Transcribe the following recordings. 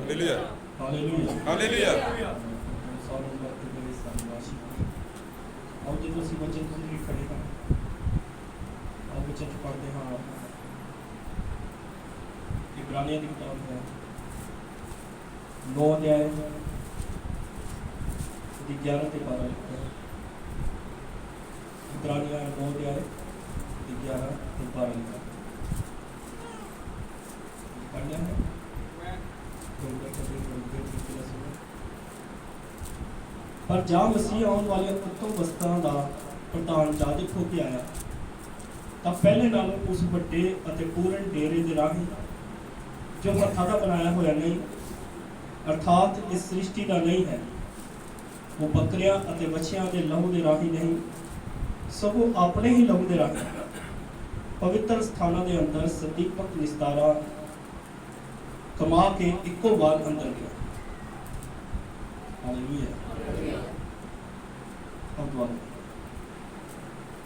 Hallelujah hallelujah hallelujah सारे वक्त मेरे सामने आओ जो तुसी वचन सुन के खड़े हैं आओ वचन पढ़ते हैं इब्रानियों की किताब है 9 अध्याय 11 से 12 लिखा है इब्रानियों 9 अध्याय 11 से 12 लिखा पढ़ना है पर जा मसीह आने वाले उत्तम वस्तां दा प्रधान जाजक हो के आया ਤਾਂ ਪਹਿਲੇ ਨਾਲੋਂ ਉਸ ਵੱਡੇ ਅਤੇ ਪੂਰਨ ਡੇਰੇ ਦੇ ਰਾਹੀਂ ਜੋ ਹੱਥਾਂ ਦਾ ਬਣਾਇਆ ਹੋਇਆ ਨਹੀਂ ਅਰਥਾਤ ਇਸ ਸ੍ਰਿਸ਼ਟੀ ਦਾ ਨਹੀਂ ਹੈ ਉਹ ਬੱਕਰੀਆਂ ਅਤੇ ਵੱਛਿਆਂ ਦੇ ਲਹੂ ਦੇ ਰਾਹੀਂ ਨਹੀਂ ਸਗੋਂ ਆਪਣੇ ਹੀ ਲਹੂ ਦੇ ਰਾਹੀਂ ਪਵਿੱਤਰ ਸਥਾਨਾਂ ਦੇ ਅੰਦਰ ਸਦੀਪਕ ਨਿਸਤਾਰਾ कमा के इको बार अंदर गया हालेलुया अब दुआ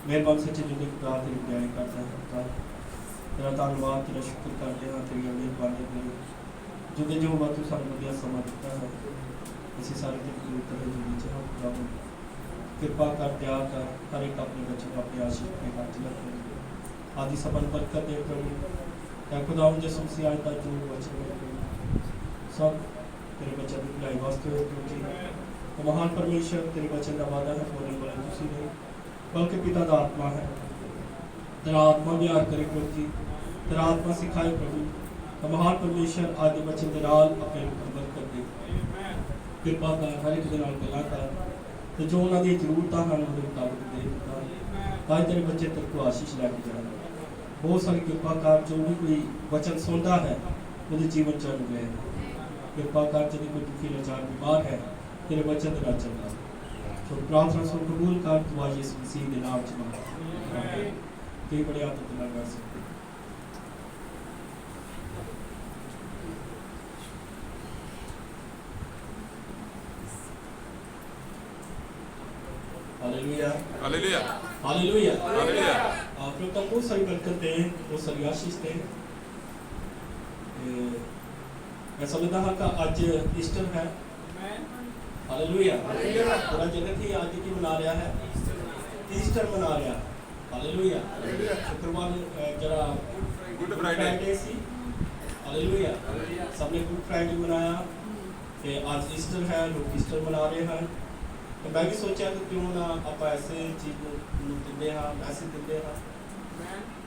मेहरबान सच्चे जुदे खुदा तेरी बड़ाई करता है तेरा धन्यवाद तेरा शुक्र करते हैं तेरी मेहरबानी तेरी जुदे जो बात तू सानू वधिया समा दिता है इसी सारी ते पवित्र है जिंदगी च हम खुदा कृपा कर दया कर हर एक अपने बच्चे को अपने आशीष के हाथ रख आदि सबन बरकत दे प्रभु खुदा जिस मसीह आज तक जो वचन सब तेरे बच्चे की भलाई वास्ते हो क्योंकि तो महान परमेश्वर तेरे बच्चे का वादा है बोलने वाला तुसी नहीं बल्कि पिता का आत्मा है तेरा आत्मा बिहार करे प्रभु जी तेरा आत्मा सिखाए प्रभु तो महान परमेश्वर आज के बच्चे के नाल अपने मुकम्मल कर दे कृपा कर हर एक के नाल गल्लां कर तो जो उन्होंने जरूरतां हैं उन्हें मुताबिक दे दिता आज तेरे बच्चे तेरे को आशीष लैके जाए बहुत सारी कृपा कर जो भी कोई वचन सुनता है वो जीवन चल गए कृपा कर यदि कोई दुखी लाचार बीमार है तेरे वचन के चल रहा तो प्रार्थना सुन कबूल कर तू आज यीशु मसीह के नाम च मंगा कई बड़े हाथ उठा कर सकते हालेलुया हालेलुया हालेलुया हालेलुया प्रभु तक बहुत सारी बरकतें बहुत सारी आशीष थे मैं समझता हाँ का आज ईस्टर है हालेलुया पूरा जगत ही आज की मना रहा है ईस्टर मना रहा हालेलुया शुक्रवार जरा गुड फ्राइडे सी हालेलुया सबने गुड फ्राइडे मनाया ते आज ईस्टर है लोग ईस्टर मना रहे हैं तो मैं भी सोचा कि क्यों ना आप ऐसे चीज दिंदे हाँ मैसेज दिंदे हाँ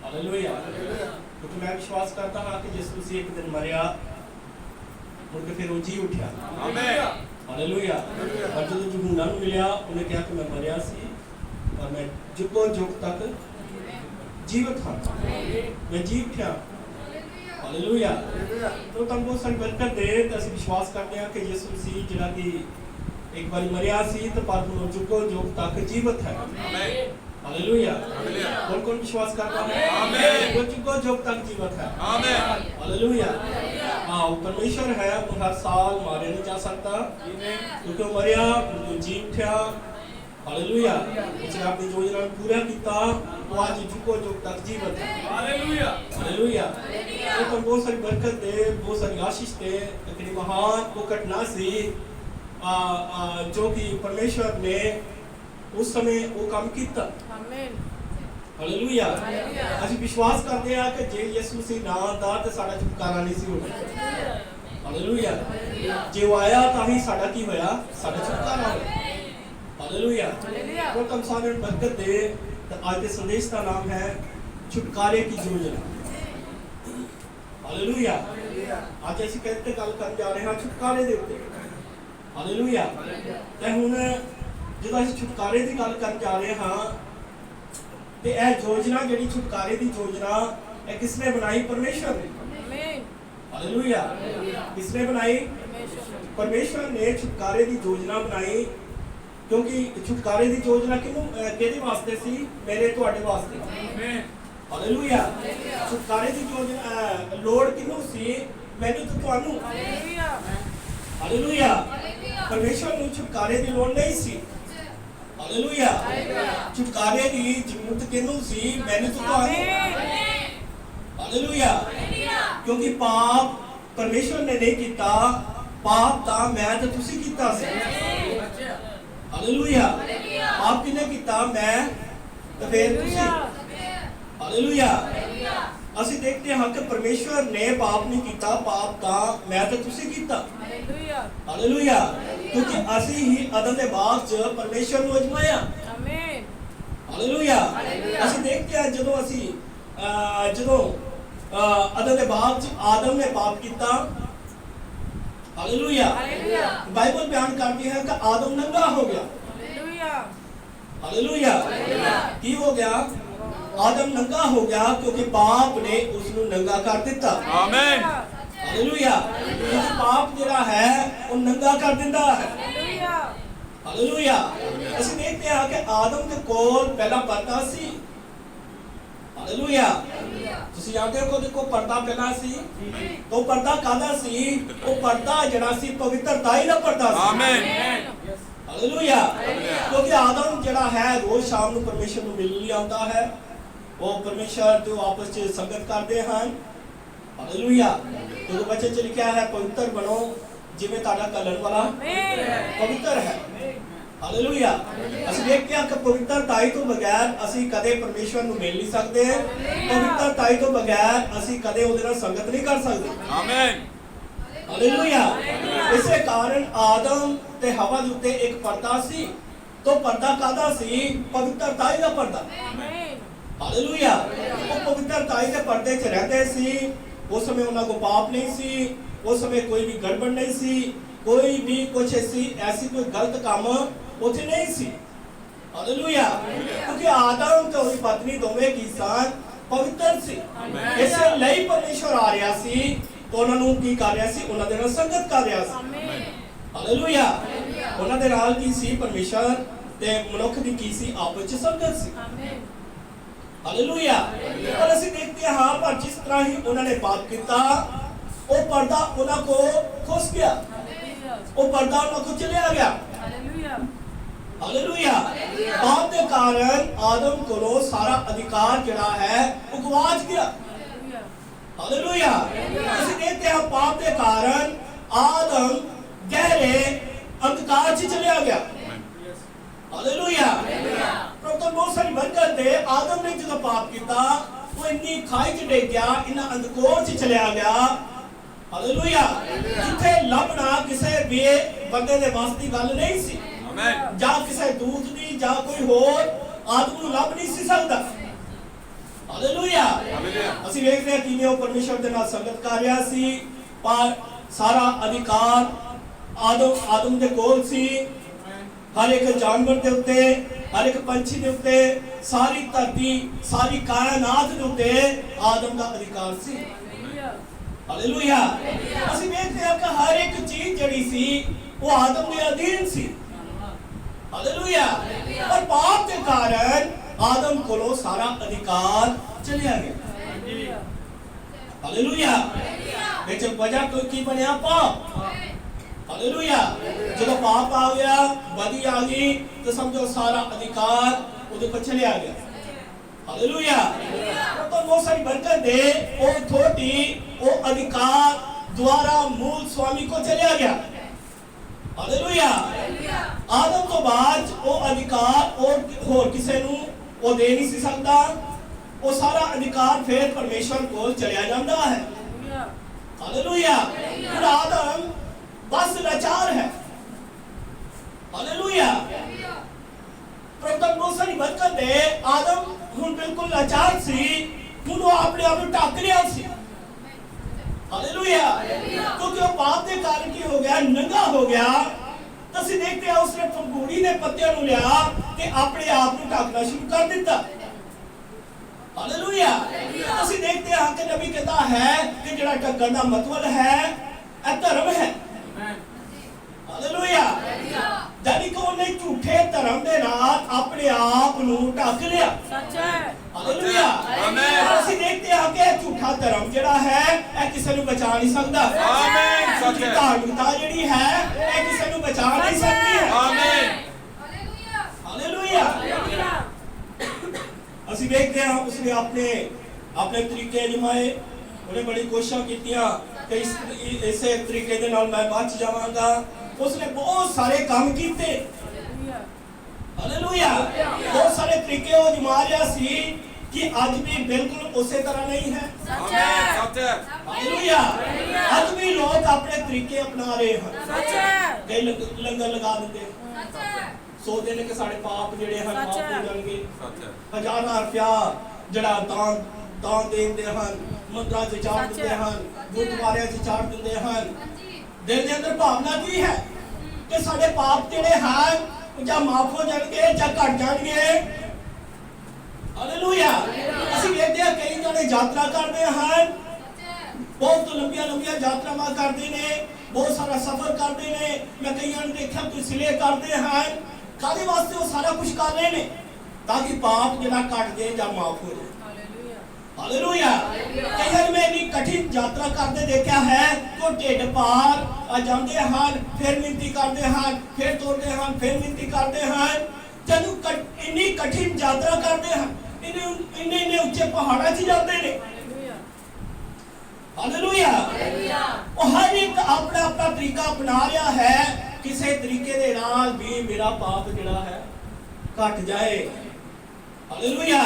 हालेलुया क्योंकि मैं विश्वास करता हाँ कि यीशु मसीह एक दिन मरिया मुड़ के फिर वो जी उठा आमीन हालेलुया और जो यूहन्ना नूं मिलिया उन्हें कहा कि मैं मरिया सी और मैं जुगो जुग तक जीवित हाँ मैं जी उठा हालेलुया तो तुम बहुत सारी बरकत दे तो असं विश्वास करते हैं कि यीशु मसीह जिहड़ा कि एक बार मरिया सी तो पर हुण जुगो जुग तक जीवित है आमीन हालेलुया हालेलुया कौन कौन विश्वास करता है आमीन वो जुगो जुग तक जीवित है आमीन हालेलुया हाँ वो परमेश्वर है वो हर साल मारे नहीं जा सकता क्योंकि वो मरिया वो जी उठा हालेलुया उसने अपनी योजना पूरा किया वो आज जुगो जुग तक जीवित है हालेलुया हालेलुया तो तुम बहुत सारी बरकत दे बहुत सारी आशीष दे लेकिन महान वो घटना सी जो कि परमेश्वर ने उस समय वो काम किया आमीन हालेलुया ਅਸੀਂ ਵਿਸ਼ਵਾਸ ਕਰਦੇ ਹਾਂ ਕਿ ਜੇ ਯਿਸੂ ਮਸੀਹ ਨਾ ਆਂਦਾ ਤੇ ਸਾਡਾ ਛੁਟਕਾਰਾ ਨਹੀਂ ਸੀ ਹੋਣਾ ਹਾਲੇਲੂਇਆ ਜੇ ਉਹ ਆਇਆ ਤਾਂ ਹੀ ਸਾਡਾ ਕੀ ਹੋਇਆ ਸਾਡਾ ਛੁਟਕਾਰਾ ਹੋਇਆ ਹਾਲੇਲੂया ਉਹ ਤੁਮ ਸਾਰਿਆਂ ਨੂੰ ਬਰਕਤ ਦੇ ਤੇ ਅੱਜ ਦੇ ਸੰਦੇਸ਼ ਦਾ ਨਾਮ ਹੈ ਛੁਟਕਾਰੇ की योजना हालेलुया ਅੱਜ ਅਸੀਂ ਕਿਹਦੇ ਤੇ ਗੱਲ ਕਰਨ ਜਾ ਰਹੇ ਹਾਂ ਛੁਟਕਾਰੇ ਦੇ ਉੱਤੇ ਹਾਲੇਲੂਇਆ ਤੇ ਹੁਣ ਜਦੋਂ ਅਸੀਂ ਛੁਟਕਾਰੇ ਦੀ ਗੱਲ ਕਰਨ ਜਾ ਰਹੇ ਹਾਂ ਤੇ ਇਹ ਯੋਜਨਾ ਜਿਹੜੀ ਛੁਟਕਾਰੇ ਦੀ ਯੋजना ਇਹ ਕਿਸਨੇ ਬਣਾਈ परमेश्वर ने आमीन हालेलुया किसने बनाई परमेश्वर ने छुटकारे की योजना बनाई क्योंकि छुटकारे की योजना किहदे वास्ते सी मेरे तुहाडे वास्ते आमीन हालेलुया छुटकारे की योजना लोड़ किहनूं सी मैनूं ते तुहानूं हालेलुया हालेलुया परमेश्वर नूं छुटकारे की लोड़ नहीं सी हालेलुया छुटकारे की जरूरत किहनूं सी मैनूं ते तुहानूं हालेलुया क्योंकि पाप परमेश्वर ने नहीं किया ਪਾਪ ਤਾਂ ਮੈਂ ਤੇ ਤੁਸੀਂ ਕੀਤਾ ਸੀ। ਹਾਲੇਲੂਇਆ। ਪਾਪ ਕਿਹਨੇ ਕੀਤਾ? ਮੈਂ ਤੇ ਫਿਰ ਤੁਸੀਂ। ਹਾਲੇਲੂਇਆ। ਅਸੀਂ ਦੇਖਦੇ ਹਾਂ ਕਿ ਪਰਮੇਸ਼ਵਰ ਨੇ ਪਾਪ ਨਹੀਂ ਕੀਤਾ, ਪਾਪ ਤਾਂ ਮੈਂ ਤੇ ਤੁਸੀਂ ਕੀਤਾ। ਹਾਲੇਲੂਇਆ। ਕਿਉਂਕਿ ਅਸੀਂ ਹੀ ਅਦਮ ਦੇ ਬਾਗ 'ਚ ਪਰਮੇਸ਼ਵਰ ਨੂੰ ਅਜਮਾਇਆ। ਆਮੀਨ। ਹਾਲੇਲੂਇਆ। ਅਸੀਂ ਦੇਖਦੇ ਹਾਂ ਜਦੋਂ ਅਦਮ ਦੇ ਬਾਗ 'ਚ ਆਦਮ ਨੇ ਪਾਪ ਕੀਤਾ। ਹਾਲੇਲੂਇਆ। ਬਾਈਬਲ ਬਿਆਨ ਕਰਦੀ ਹੈ ਕਿ ਆਦਮ ਨੰਗਾ ਹੋ ਗਿਆ। ਹਾਲੇਲੂਇਆ। ਕੀ ਹੋ ਗਿਆ? ਆਦਮ ਨੰਗਾ ਹੋ ਗਿਆ ਕਿਉਂਕਿ ਪਾਪ ਨੇ ਉਸ ਨੂੰ ਨੰਗਾ ਕਰ ਦਿੱਤਾ। ਆਮੀਨ। ਹਾਲੇਲੂਇਆ। ਕਿਉਂਕਿ ਪਾਪ ਜਿਹੜਾ ਹੈ ਉਹ ਨੰਗਾ ਕਰ ਦਿੰਦਾ ਹੈ। ਹਾਲੇਲੂਇਆ। ਅਸੀਂ ਦੇਖਦੇ ਹਾਂ ਕਿ ਆਦਮ ਦੇ ਕੋਲ ਪਹਿਲਾ ਪਰਦਾ ਸੀ। ਹਾਲੇਲੂਇਆ। ਤੁਸੀਂ ਜਾਣਦੇ ਹੋ ਕਿ ਕੋਈ ਪਰਦਾ ਪਹਿਲਾਂ ਸੀ। ਉਹ ਪਰਦਾ ਕਾਹਦਾ ਸੀ? ਉਹ ਪਰਦਾ ਜਿਹੜਾ ਸੀ ਪਵਿੱਤਰਤਾਈ ਦਾ ਪਰਦਾ ਸੀ। ਆਮੀਨ। ਹਾਲੇਲੂਇਆ। ਕਿਉਂਕਿ ਆਦਮ ਜਿਹੜਾ ਹੈ ਰੋਜ਼ ਸ਼ਾਮ ਨੂੰ ਪਰਮੇਸ਼ਰ ਨੂੰ ਮਿਲਣ ਲਈ ਆਉਂਦਾ ਹੈ। ਉਹ ਪਰਮੇਸ਼ਰ ਜੋ ਆਪਸ ਵਿੱਚ ਸੰਗਤ ਕਰਦੇ ਹਨ। ਹਾਲੇਲੂਇਆ। ਜੋ ਬੱਚੇ ਚ ਲਿਖਿਆ ਹੈ ਪਵਿੱਤਰ ਬਣੋ ਜਿਵੇਂ ਤੁਹਾਡਾ ਕਲਨ ਵਾਲਾ ਪਵਿੱਤਰ ਹੈ। ਹਾਲੇਲੂਇਆ। ਅਸੀਂ ਦੇਖਦੇ ਹਾਂ ਕਿ ਪਵਿੱਤਰਤਾਈ ਤੋਂ ਬਗੈਰ ਅਸੀਂ ਕਦੇ ਪਰਮੇਸ਼ਵਰ ਨੂੰ ਮਿਲ ਨਹੀਂ ਸਕਦੇ। ਪਵਿੱਤਰਤਾਈ ਤੋਂ ਬਗੈਰ ਅਸੀਂ ਕਦੇ ਉਹਦੇ ਨਾਲ ਸੰਗਤ ਨਹੀਂ ਕਰ ਸਕਦੇ। ਆਮੀਨ। ਹਾਲੇਲੂਇਆ। ਇਸੇ ਕਾਰਨ ਆਦਮ ਤੇ ਹਵਾ ਦੇ ਉੱਤੇ ਇੱਕ ਪਰਦਾ ਸੀ। तो पर्दा कादा सी? पवित्रताई का पर्दा। हालेलुया। वो पवित्रताई के पर्दे च रहते सी। उस समय उन्हें को पाप नहीं सी, उस समय कोई भी गड़बड़ नहीं सी, कोई भी कुछ ऐसी कोई गलत काम उसे नहीं सी। हालेलुया। क्योंकि आदम तो उसकी पत्नी दोवें की सान पवित्र सी। इसे ਲਈ परमेश्वर आ रहा सी तो ਉਹਨਾਂ ਨੂੰ ਕੀ ਕਰ ਰਿਹਾ ਸੀ? ਉਹਨਾਂ ਦੇ ਨਾਲ ਸੰਗਤ ਕਰ ਰਿਹਾ ਸੀ। ਹਾਲੇਲੂਇਆ। ਉਹਨਾਂ ਦੇ ਨਾਲ ਕੀ ਸੀ? ਪਰਮੇਸ਼ਰ ਤੇ ਮਨੁੱਖ ਦੀ ਕੀ ਸੀ? ਆਪਸ ਵਿੱਚ ਸੰਗਤ ਸੀ। ਹਾਲੇਲੂਇਆ। ਪਰ ਅਸੀਂ ਦੇਖਦੇ ਹਾਂ ਪਰ ਜਿਸ ਤਰ੍ਹਾਂ ਹੀ ਉਹਨਾਂ ਨੇ ਪਾਪ ਕੀਤਾ ਉਹ ਪਰਦਾ ਉਹਨਾਂ ਕੋ ਖੁੱਸ ਗਿਆ। ਉਹ ਪਰਦਾ ਉਹਨਾਂ ਕੋ ਚਲਿਆ ਗਿਆ। ਹਾਲੇਲੂਇਆ। ਪਾਪ ਦੇ ਕਾਰਨ ਆਦਮ ਕੋਲੋਂ ਸਾਰਾ ਅਧਿਕਾਰ ਜਿਹੜਾ ਹੈ ਉਹ ਗਵਾਚ ਗਿਆ। हालेलुया। ਅਸੀਂ ਦੇਖਦੇ ਹਾਂ ਪਾਪ ਦੇ ਕਾਰਨ ਆਦਮ ਗਹਿਰੇ ਅੰਧਕਾਰ 'ਚ ਚਲਿਆ ਗਿਆ। ਹਾਲੇਲੁਇਆ। ਪ੍ਰਭੂ ਬਹੁਤ ਸਾਰੀ ਬਰਕਤ ਦੇ ਆਦਮ ਨੇ ਜਦੋਂ ਪਾਪ ਕੀਤਾ ਉਹ ਇੰਨੀ ਖਾਈ 'ਚ ਡਿੱਗ ਗਿਆ, ਇੰਨਾ ਅੰਧਕਾਰ 'ਚ ਚਲਿਆ ਗਿਆ। ਹਾਲੇਲੁਇਆ। ਜਿੱਥੇ ਲੱਭਣਾ ਕਿਸੇ ਵੀ ਬੰਦੇ ਦੇ ਵਾਸ ਦੀ ਗੱਲ ਨਹੀਂ ਸੀ। ਆਮੀਨ। ਜਾਂ ਕਿਸੇ ਦੂਤ ਦੀ ਜਾਂ ਕੋਈ ਹੋਰ ਆਦਮ ਨੂੰ ਲੱਭ ਨਹੀਂ ਸੀ ਸਕਦਾ। ਹਾਲੇਲੂਇਆ। ਅਸੀਂ ਵੇਖਦੇ ਹਾਂ ਕਿਵੇਂ ਉਹ ਪਰਮੇਸ਼ਰ ਦੇ ਨਾਲ ਸੰਗਤ ਕਰ ਰਿਹਾ ਸੀ ਪਰ ਸਾਰਾ ਅਧਿਕਾਰ ਆਦਮ ਦੇ ਕੋਲ ਸੀ। ਹਰ ਇੱਕ ਜਾਨਵਰ ਦੇ ਉੱਤੇ, ਹਰ ਇੱਕ ਪੰਛੀ ਦੇ ਉੱਤੇ, ਸਾਰੀ ਧਰਤੀ, ਸਾਰੀ ਕਾਇਨਾਤ ਦੇ ਉੱਤੇ ਆਦਮ ਦਾ ਅਧਿਕਾਰ ਸੀ। ਹਾਲੇਲੂਇਆ। ਅਸੀਂ ਵੇਖਦੇ ਹਾਂ ਕਿ ਹਰ ਇੱਕ ਚੀਜ਼ ਜਿਹੜੀ ਸੀ ਉਹ ਆਦਮ ਦੇ ਅਧੀਨ ਸੀ। ਹਾਲੇਲੂਇਆ। ਪਰ ਪਾਪ ਦੇ ਕਾਰਨ आदम को सारा अधिकार चलिया गया। हालेलुया। लेकिन वजह कोई की बनया? पाप। हालेलुया। जब पाप आ गया, बदी आ गई तो समझो सारा अधिकार उधर को चलिया गया। हालेलुया। तो बहुत सारी बरकत दे वो थोड़ी वो अधिकार द्वारा मूल स्वामी को चलिया गया। हालेलुया। आदम तो बाद वो अधिकार और किसी ਨੂੰ ਉਹ ਦੇ ਨਹੀਂ ਸੀ ਸਕਦਾ। ਉਹ ਸਾਰਾ ਅਧਿਕਾਰ ਫਿਰ ਪਰਮੇਸ਼ਰ ਕੋਲ ਚਲਿਆ ਜਾਂਦਾ ਹੈ। ਹਾਲੇਲੂਇਆ। ਹੁਣ ਆਦਮ ਬਸ ਲਾਚਾਰ ਹੈ। ਹਾਲੇਲੂਇਆ। ਪ੍ਰਭੂ ਬਹੁਤ ਸਾਰੀ ਬਰਕਤ ਦੇ ਆਦਮ ਹੁਣ ਬਿਲਕੁਲ ਲਾਚਾਰ ਸੀ। ਹੁਣ ਉਹ ਆਪਣੇ ਆਪ ਨੂੰ ਢੱਕ ਰਿਹਾ ਸੀ। ਹਾਲੇਲੂਇਆ। ਕਿਉਂਕਿ ਉਹ ਪਾਪ ਦੇ ਕਾਰਨ ਕੀ ਹੋ ਗਿਆ? ਨੰਗਾ ਹੋ ਗਿਆ। ਅਸੀਂ ਦੇਖਦੇ ਹਾਂ ਉਸਨੇ ਪੰਗੂੜੀ ਦੇ ਪੱਤਿਆਂ ਨੂੰ ਲਿਆ ਤੇ ਆਪਣੇ ਆਪ ਨੂੰ ਢੱਕਣਾ ਸ਼ੁਰੂ ਕਰ ਦਿੱਤਾ। ਹਾਲੇਲੂਇਆ। ਅਸੀਂ ਦੇਖਦੇ ਹਾਂ ਕਿ ਨਬੀ ਕਹਿੰਦਾ ਹੈ ਕਿ ਜਿਹੜਾ ਢੱਕਣ ਦਾ ਮਤਲਬ ਹੈ ਇਹ ਧਰਮ ਹੈ। ਹਾਲੇਲੂਇਆ। ਜਾਨੀ ਕਿ ਉਹਨੇ ਝੂਠੇ ਧਰਮ ਦੇ ਨਾਲ ਆਪਣੇ ਆਪ ਨੂੰ ਢੱਕ ਲਿਆ। ਸੱਚ ਹੈ। ਹਾਲੇਲੂਇਆ। ਆਮੀਨ। ਅਸੀਂ ਦੇਖਦੇ ਹਾਂ ਕਿ ਇਹ ਝੂਠਾ ਧਰਮ ਜਿਹੜਾ ਹੈ ਇਹ ਕਿਸੇ ਨੂੰ ਬਚਾ ਨਹੀਂ ਸਕਦਾ। ਆਮੀਨ। ਸੱਚ ਹੈ। ਧਾਰਮਿਕਤਾ ਜਿਹੜੀ ਹੈ ਇਹ ਕਿਸੇ ਨੂੰ ਬਚਾ ਨਹੀਂ ਸਕਦੀ ਹੈ। ਆਮੀਨ। ਹਾਲੇਲੂਇਆ। ਹਾਲੇਲੂਇਆ। ਅਸੀਂ ਦੇਖਦੇ ਹਾਂ ਉਸਨੇ ਆਪਣੇ ਤਰੀਕੇ ਅਜਮਾਏ, ਉਹਨੇ ਬੜੀ ਕੋਸ਼ਿਸ਼ਾਂ ਕੀਤੀਆਂ ਕਿ ਇਸੇ ਤਰੀਕੇ ਦੇ ਨਾਲ ਮੈਂ ਬਚ ਜਾਵਾਂਗਾ। ਉਸਨੇ ਬਹੁਤ ਸਾਰੇ ਕੰਮ ਕੀਤੇ। ਹਾਲੇਲੂਇਆ। ਬਹੁਤ ਸਾਰੇ ਤਰੀਕੇ ਉਹ ਅਜਮਾ ਰਿਹਾ ਸੀ ਕਿ ਅੱਜ ਵੀ ਬਿਲਕੁਲ ਉਸੇ ਤਰ੍ਹਾਂ ਨਹੀਂ ਹੈ। ਸੱਚ ਹੈ, ਸੱਚ ਹੈ। ਹਾਲੇਲੂਇਆ। ਅੱਜ ਵੀ ਲੋਕ ਆਪਣੇ ਤਰੀਕੇ ਅਪਣਾ ਰਹੇ ਹਨ। ਸੱਚ ਹੈ। ਕਈ ਲੰਗਰ ਲਗਾ ਦਿੰਦੇ ਸੱਚ ਹੈ। ਸੋਚਦੇ ਨੇ ਕਿ ਸਾਡੇ ਪਾਪ ਜਿਹੜੇ ਹਨ ਮਾਫ ਹੋ ਜਾਣਗੇ। ਸੱਚ ਹੈ। ਹਜ਼ਾਰਾਂ ਰੁਪਇਆ ਜਿਹੜਾ ਦਾਨ ਦਿੰਦੇ ਹਨ, ਮੰਦਰਾਂ 'ਚ ਚਾੜ ਦਿੰਦੇ ਹਨ, ਗੁਰਦੁਆਰਿਆਂ 'ਚ ਚਾੜ ਦਿੰਦੇ ਹਨ। ਦਿਲ ਦੇ ਅੰਦਰ ਭਾਵਨਾ ਕੀ ਹੈ ਕਿ ਸਾਡੇ ਪਾਪ ਜਿਹੜੇ ਹਨ ਜਾਂ ਮਾਫ ਹੋ ਜਾਣਗੇ ਜਾਂ ਘਟ ਜਾਣਗੇ। ਹਾਲੇਲੂਇਆ। ਅਸੀਂ ਵੇਖਦੇ ਹਾਂ ਕਈ ਜਣੇ ਯਾਤਰਾ ਕਰਦੇ ਹਨ, ਬਹੁਤ ਲੰਬੀਆਂ ਯਾਤਰਾਵਾਂ ਕਰਦੇ ਨੇ, ਬਹੁਤ ਸਾਰਾ ਸਫ਼ਰ ਕਰਦੇ ਨੇ। ਮੈਂ ਕਈਆਂ ਨੂੰ ਦੇਖਿਆ ਕਿ ਸਿਲੇ ਕਰਦੇ ਹਨ। ਕਾਹਦੇ ਵਾਸਤੇ ਉਹ ਸਾਰਾ ਕੁਝ ਕਰ ਰਹੇ ਨੇ? ਤਾਂ ਕਿ ਪਾਪ ਜਿਹੜਾ ਘਟ ਜਾਏ ਜਾਂ ਮਾਫ ਹੋ ਜਾਏ। ਹਾਲੇਲੂਇਆ। ਕਈਆਂ ਮੈਂ ਇੰਨੀ ਕਠਿਨ ਯਾਤਰਾ ਕਰਦੇ ਦੇਖਿਆ ਹੈ ਕਿ ਢਿੱਡ ਪਾਰ ਜਾਂਦੇ ਹਨ, ਫਿਰ ਮਿਹਨਤੀ ਕਰਦੇ ਹਨ, ਫਿਰ ਤੁਰਦੇ ਹਨ, ਫਿਰ ਮਿਹਨਤੀ ਕਰਦੇ ਹਨ। ਜਦੋਂ ਇੰਨੀ ਕਠਿਨ ਯਾਤਰਾ ਕਰਦੇ ਹਨ, ਇੰਨੇ ਉੱਚੇ ਪਹਾੜਾਂ 'ਚ ਜਾਂਦੇ ਨੇ। ਹਾਲੇਲੂਇਆ। ਉਹ ਹਰ ਇੱਕ ਆਪਣਾ ਤਰੀਕਾ ਅਪਣਾ ਰਿਹਾ ਹੈ। ਕਿਸੇ ਤਰੀਕੇ ਦੇ ਨਾਲ ਵੀ ਮੇਰਾ ਪਾਪ ਜਿਹੜਾ ਹੈ ਘਟ ਜਾਏ। ਹਾਲੇਲੂਇਆ।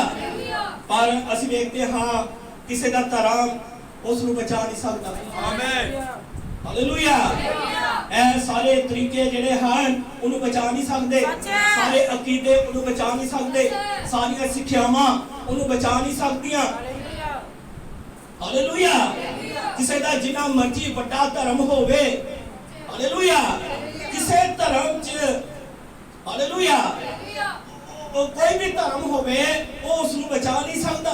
ਪਰ ਅਸੀਂ ਵੇਖਦੇ ਹਾਂ ਕਿਸੇ ਦਾ ਧਰਮ ਉਸ ਨੂੰ ਬਚਾ ਨਹੀਂ ਸਕਦਾ। ਆਮੇਨ। ਹਾਲੇਲੂਇਆ। ਇਹ ਸਾਰੇ ਤਰੀਕੇ ਜਿਹੜੇ ਹਨ ਉਹਨੂੰ ਬਚਾ ਨਹੀਂ ਸਕਦੇ। ਸਾਰੇ ਅਕੀਦੇ ਉਹਨੂੰ ਬਚਾ ਨਹੀਂ ਸਕਦੇ। ਸਾਰੀਆਂ ਸਿੱਖਿਆਵਾਂ ਉਹਨੂੰ ਬਚਾ ਨਹੀਂ ਸਕਦੀਆਂ। ਹਾਲੇਲੂਇਆ। ਕਿਸੇ ਦਾ ਜਿੰਨਾ ਮਰਜ਼ੀ ਵੱਡਾ ਧਰਮ ਹੋਵੇ, ਹਾਲੇਲੂਇਆ, ਕਿਸੇ ਧਰਮ 'ਚ, ਹਾਲੇਲੂਇਆ, ਕੋਈ ਵੀ ਧਰਮ ਹੋਵੇ ਉਹ ਉਸ ਨੂੰ ਬਚਾ ਨਹੀਂ ਸਕਦਾ।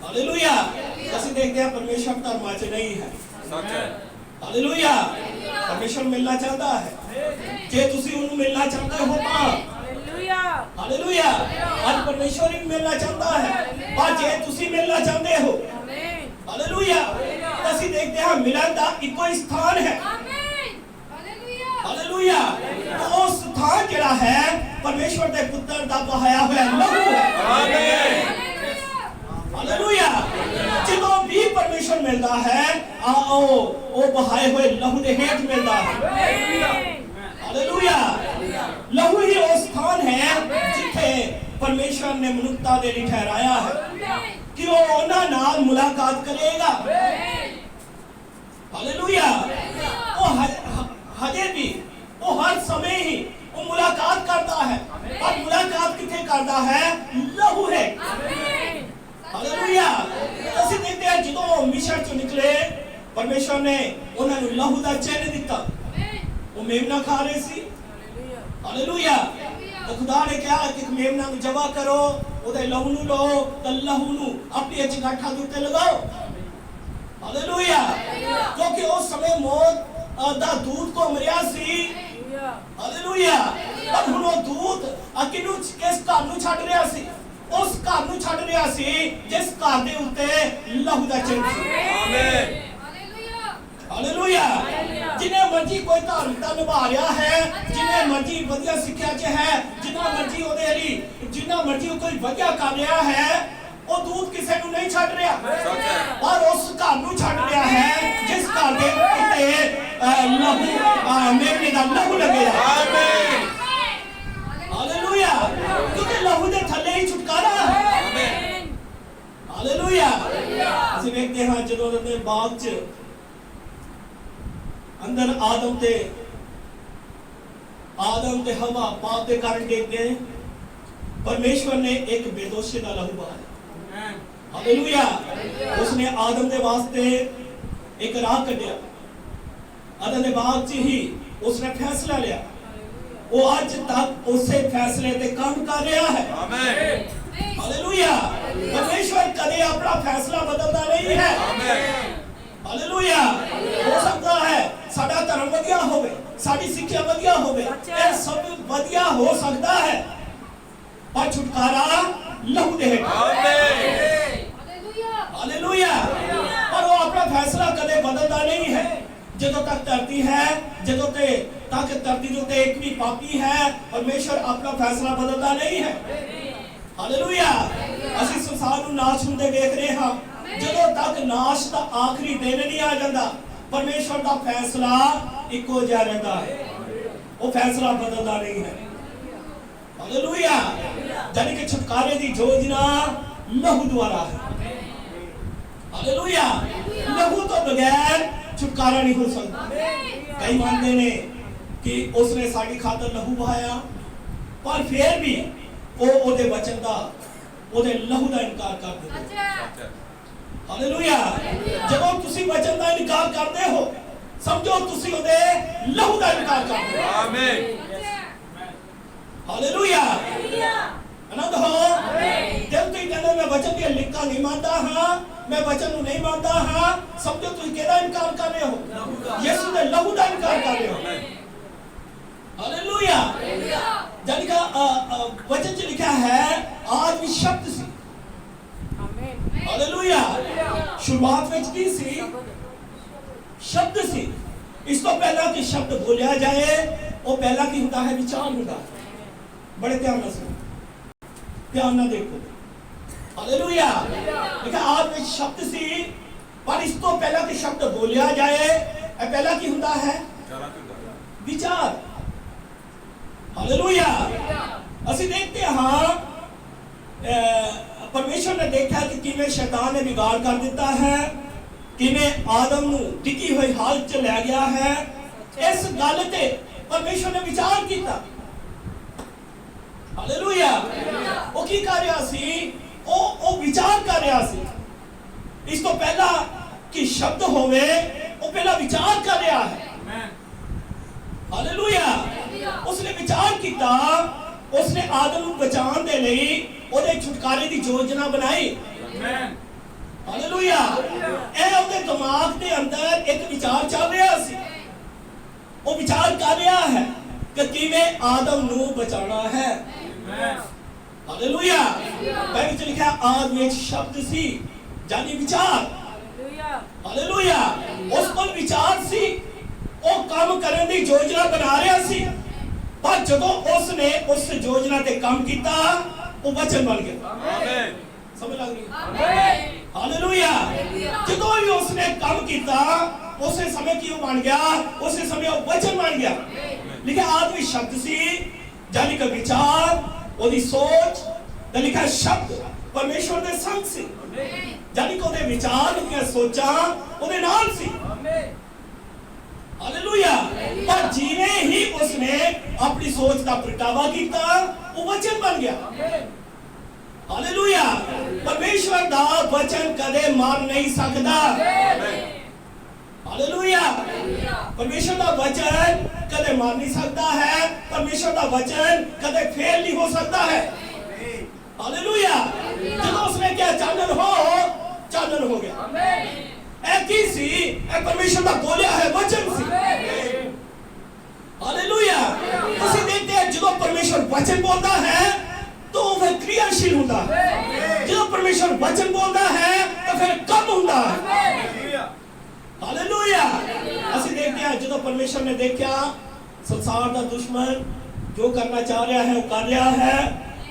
ਹਾਲੇਲੂਇਆ। ਅਸੀਂ ਦੇਖਦੇ ਹਾਂ ਪਰਮੇਸ਼ਰ ਧਰਮਾਂ 'ਚ ਨਹੀਂ ਹੈ। ਸੱਚ ਹੈ। ਹਾਲੇਲੂਇਆ। ਪਰਮੇਸ਼ਰ ਮਿਲਣਾ ਚਾਹੁੰਦਾ ਹੈ। ਜੇ ਤੁਸੀਂ ਉਹਨੂੰ ਮਿਲਣਾ ਚਾਹੁੰਦੇ ਹੋ ਤਾਂ ਹਾਲੇਲੂਇਆ। ਅੱਜ ਪਰਮੇਸ਼ਰ ਹੀ ਮਿਲਣਾ ਚਾਹੁੰਦਾ ਹੈ। ਪਰ ਜੇ ਤੁਸੀਂ ਮਿਲਣਾ ਚਾਹੁੰਦੇ ਹੋ, ਹਾਲੇਲੂਇਆ, ਅਸੀਂ ਦੇਖਦੇ ਹਾਂ ਮਿਲਣ ਦਾ ਇੱਕੋ ਹੀ ਸਥਾਨ ਹੈ। ਹਾਲੇਲੂਇਆ। ਉਹ ਸਥਾਨ ਜਿਹੜਾ ਹੈ ਪਰਮੇਸ਼ਰ ਦੇ ਪੁੱਤਰ ਦਾ ਬਹਾਇਆ ਹੋਇਆ ਲਹੂ ਹੈ। ਆਮੇਨ। ਹਾਲੇਲੂਇਆ। ਜਦੋਂ ਵੀ ਪਰਮੇਸ਼ਰ ਮਿਲਦਾ ਹੈ ਉਹ ਬਹਾਏ ਹੋਏ ਲਹੂ ਦੇ ਹੇਠ ਮਿਲਦਾ ਹੈ। ਹਾਲੇਲੂਇਆ। ਲਹੂ ਹੀ ਉਹ ਸਥਾਨ ਹੈ ਜਿੱਥੇ ਪਰਮੇਸ਼ਰ ਨੇ ਮਨੁੱਖਤਾ ਦੇ ਲਈ ਠਹਿਰਾਇਆ ਹੈ ਕਿ ਉਹ ਉਹਨਾਂ ਨਾਲ ਮੁਲਾਕਾਤ ਕਰੇਗਾ। ਹਾਲੇਲੂਇਆ। ਉਹ ਹਜੇ ਵੀ, ਉਹ ਹਰ ਸਮੇਂ ਹੀ ਉਹ ਮੁਲਾਕਾਤ ਕਰਦਾ ਹੈ। ਪਰ ਮੁਲਾਕਾਤ ਕਿੱਥੇ ਕਰਦਾ ਹੈ? ਲਹੂ ਹੈ। ਹਾਲੇਲੂਇਆ। ਅਸੀਂ ਦੇਖਦੇ ਹਾਂ ਜਦੋਂ ਮਿਸਰ ਚੋਂ ਨਿਕਲੇ ਪਰਮੇਸ਼ਰ ਨੇ ਉਹਨਾਂ ਨੂੰ ਲਹੂ ਦਾ ਚਿੰਨ੍ਹ ਦਿੱਤਾ। ਉਹ ਮੇਮਨਾ ਖਾ ਰਹੇ ਸੀ। ਹਾਲੇਲੂਇਆ। ਤਾਂ ਖੁਦਾ ਨੇ ਕਿਹਾ ਕਿ ਮੇਮਨਾ ਨੂੰ ਜਬਾ ਕਰੋ, ਉਹਦੇ ਲਹੂ ਨੂੰ ਲਓ, ਤਾਂ ਲਹੂ ਨੂੰ ਆਪਣੀ ਚਗਾਠਾਂ ਦੇ ਉੱਤੇ ਲਗਾਓ। ਹਾਲੇਲੂਇਆ। ਕਿਉਂਕਿ ਉਸ ਸਮੇਂ ਮੌਤ ਦਾ ਦੂਤ ਘੁੰਮ ਰਿਹਾ ਸੀ। ਹਾਲੇਲੂਇਆ। ਪਰ ਹੁਣ ਉਹ ਦੂਤ ਕਿਸ ਘਰ ਨੂੰ ਛੱਡ ਰਿਹਾ ਸੀ? ਉਸ ਘਰ ਨੂੰ ਛੱਡ ਰਿਹਾ ਸੀ ਜਿਸ ਘਰ ਦੇ ਉੱਤੇ ਲਹੂ ਦਾ ਚਿੰਨ੍ਹ ਸੀ। ਆਮੇਨ। ਹਾਲੇਲੂਇਆ। ਜਿੰਨੇ ਮਰਜੀ ਕੋਈ ਧਾਰਮਿਕਤਾ ਨਿਭਾ ਰਿਹਾ ਹੈ, ਜਿੰਨੇ ਮਰਜੀ ਵਧੀਆ ਸਿੱਖਿਆ 'ਚ ਹੈ, ਜਿੰਨਾ ਮਰਜੀ ਉਹਦੇ ਲਈ ਜਿੰਨਾ ਮਰਜੀ ਕੋਈ ਵਧੀਆ ਕਰ ਰਿਹਾ ਹੈ, ਉਹ ਦੂਤ ਕਿਸੇ ਨੂੰ ਨਹੀਂ ਛੱਡ ਰਿਹਾ। ਪਰ ਉਸ ਘਰ ਨੂੰ ਛੱਡ ਰਿਹਾ ਹੈ ਜਿਸ ਘਰ ਦੇ ਉੱਤੇ ਲਹੂ ਮੇਮਨੇ ਦਾ ਲਹੂ ਲੱਗਿਆ। ਆਮੇਨ। ਹਾਲੇਲੂਇਆ। ਕਿਉਂਕਿ ਲਹੂ ਦੇ ਥੱਲੇ ਹੀ ਛੁਟਕਾਰਾ ਹੈ। ਆਮੇਨ। ਹਾਲੇਲੂਇਆ। ਅਸੀਂ ਵੇਖਦੇ ਹਾਂ ਜਦੋਂ ਉਹਦੇ ਬਾਗ 'ਚ ਅੰਦਰ ਆਦਮ ਤੇ ਹਵਾ ਪਾਪ ਦੇ ਕਾਰਨ ਡਿੱਗ ਗਏ। ਪਰਮੇਸ਼ਵਰ ਨੇ ਇੱਕ ਬੇਦੋਸ਼ੀ ਦਾ ਲਹੂ ਬਹਾਇਆ। ਹਾਲੇਲੂਇਆ। ਉਸਨੇ ਆਦਮ ਦੇ ਵਾਸਤੇ ਇੱਕ ਰਾਹ ਕੱਢਿਆ। ਆਦਮ ਦੇ ਬਾਗ 'ਚ ਹੀ ਉਸਨੇ ਫੈਸਲਾ ਲਿਆ। ਉਹ ਅੱਜ ਤੱਕ ਉਸੇ ਫੈਸਲੇ ਤੇ ਕੰਮ ਕਰ ਰਿਹਾ ਹੈ। ਆਮੇਨ। ਹਾਲੇਲੂਇਆ। ਪਰਮੇਸ਼ਵਰ ਕਦੇ ਆਪਣਾ ਫੈਸਲਾ ਬਦਲਦਾ ਨਹੀਂ ਹੈ। ਆਮੇਨ। ਹਾਲੇਲੂਇਆ। ਹੋ ਸਕਦਾ ਹੈ ਸਾਡਾ ਧਰਮ ਵਧੀਆ ਹੋਵੇ, ਸਾਡੀ ਸਿੱਖਿਆ ਵਧੀਆ ਹੋਵੇ, ਇਹ ਸਭ ਵਧੀਆ ਹੋ ਸਕਦਾ ਹੈ, ਪਰ ਛੁਟਕਾਰਾ ਲਹੂ ਦੇ ਹੇਠ। ਆਮੇਨ। ਹਾਲੇਲੂਇਆ। ਪਰ ਉਹ ਆਪਣਾ ਫੈਸਲਾ ਕਦੇ ਬਦਲਦਾ ਨਹੀਂ ਹੈ। ਜਦੋਂ ਤੱਕ ਧਰਤੀ ਹੈ, ਤੱਕ ਧਰਤੀ ਦੇ ਉੱਤੇ ਇੱਕ ਵੀ ਪਾਪੀ ਹੈ, ਪਰਮੇਸ਼ਰ ਆਪਣਾ ਫੈਸਲਾ ਬਦਲਦਾ ਨਹੀਂ ਹੈ। ਹਾਲੇਲੂਇਆ। ਅਸੀਂ ਸੰਸਾਰ ਨੂੰ ਨਾਸ਼ ਹੁੰਦੇ ਵੇਖ ਰਹੇ ਹਾਂ। ਜਦੋਂ ਤੱਕ ਨਾਸ਼ ਦਾ ਆਖਰੀ ਦਿਨ ਨਹੀਂ ਆ ਜਾਂਦਾ, ਪਰਮੇਸ਼ਵਰ ਦਾ ਫੈਸਲਾ ਇੱਕੋ ਜਿਹਾ ਰਹਿੰਦਾ ਹੈ, ਉਹ ਫੈਸਲਾ ਬਦਲਦਾ ਨਹੀਂ ਹੈ। ਹਾਲੇਲੂਇਆ। ਜਾਨੀ ਕਿ ਛੁਟਕਾਰੇ ਦੀ ਯੋਜਨਾ ਲਹੂ ਦੁਆਰਾ ਹੈ। ਹਾਲੇਲੂਇਆ। ਲਹੂ ਤੋਂ ਬਗੈਰ ਛੁਟਕਾਰਾ ਨਹੀਂ ਹੋ ਸਕਦਾ। ਕਈ ਮੰਨਦੇ ਨੇ ਕਿ ਉਸਨੇ ਸਾਡੀ ਖਾਤਰ ਲਹੂ ਵਹਾਇਆ, ਪਰ ਫਿਰ ਵੀ ਉਹ ਉਹਦੇ ਵਚਨ ਦਾ, ਉਹਦੇ ਲਹੂ ਦਾ ਇਨਕਾਰ ਕਰ ਦਿੰਦੇ। ਹਾਲੇਲੂਇਆ। ਜਦੋਂ ਤੁਸੀਂ ਵਚਨ ਦਾ ਇਨਕਾਰ ਕਰਦੇ ਹੋ, ਸਮਝੋ ਤੁਸੀਂ ਉਹਦੇ ਲਹੂ ਦਾ ਇਨਕਾਰ ਕਰਦੇ ਹੋ। ਆਮੀਨ। ਹਾਲੇਲੂਇਆ। ਆਨੰਦ ਹੋ। ਜਦ ਤੁਸੀਂ ਕਹਿੰਦੇ ਮੈਂ ਵਚਨ ਦੀਆਂ ਲਿਖਤਾਂ ਨਹੀਂ ਮੰਨਦਾ ਹਾਂ, ਮੈਂ ਵਚਨ ਨੂੰ ਨਹੀਂ ਮੰਨਦਾ ਹਾਂ, ਸਮਝੋ ਤੁਸੀਂ ਕਿਹਦਾ ਇਨਕਾਰ ਕਰ ਰਹੇ ਹੋ? ਯਿਸੂ ਦੇ ਲਹੂ ਦਾ ਇਨਕਾਰ ਕਰ ਰਹੇ ਹੋ। ਹਾਲੇਲੂਇਆ। ਜਾਨੀ ਕਿ वचन च लिखा है आदमी शब्द सी। हालेलुया। शुरुआत में की सी? शब्द सी। इस तो पहला कि शब्द बोलिया जाए, वो पहला की होता है विचार होता है। बड़े ध्यान से सुनो, ध्यान ना देखो। हालेलुया। लिखा आदमी शब्द सी, पर इस तो पहला कि शब्द बोलिया जाए, पहला की होता है विचार। हालेलुया। ਅਸੀਂ देखते हाँ परमेश्वर ने देखा कि किवें शैतान ने बिगाड़ कर दिता है, किवें आदम नूं टिकी हुई हालत च ले गया है। इस गल ते परमेश्वर ने विचार किया। हालेलुया। वो की कर रहा सी? वो विचार कर रहा सी। इस तो पहला कि शब्द होवे, वो पहला विचार कर रहा है। हालेलुया। उसने विचार किया, उसने आदम को बचाने दे लई ओदे छुटकारे दी योजना बनाई। हालेलुया। ए ओदे दिमाग दे अंदर एक विचार चल रहा सी। वो विचार कर रहा है कि किवें आदम नू बचाना है। हालेलुया। बाइबल च लिखा आदम एक शब्द सी, यानी विचार। हालेलुया। उस पर विचार सी, वो काम करने की योजना बना रहा सी, पर जदों उसने उस योजना ते काम किया, वो वचन बन गया। आमीन। समझ लग रही? आमीन। हालेलुया। जदों ही उसने काम किया, उसी समय की वो बन गया, उसी समय वो वचन बन गया। लिखा आदमी शब्द सी, यानी कि विचार, ओदी सोच, ते लिखा शब्द परमेश्वर दे संग सी, यानी कि ओदे विचार, ओदियां सोचां ओदे नाल सी। हालेलुया। पर जिवें ही उसने अपनी सोच का प्रगटावा किया, वो वचन बन गया। हालेलुया। परमेश्वर दा वचन कदे मार नहीं सकता। हालेलुया। परमेश्वर दा वचन कदे मार नहीं सकता है, परमेश्वर दा वचन कदे फेल नहीं हो सकता है। हालेलुया। जब उसने क्या चानन हो गया। ऐसी सी परमेश्वर का बोलिया है वचन सी। हालेलुया। ਅਸੀਂ देखते हैं ਜਦੋਂ परमेश्वर वचन बोलता है तो वह क्रियाशील होता है। ਜਦੋਂ परमेश्वर वचन बोलता है तो फिर काम होता है। हालेलुया। ਅਸੀਂ देखते हैं ਜਦੋਂ परमेश्वर ने देखा संसार का दुश्मन जो करना चाह रहा है वो कर रहा है,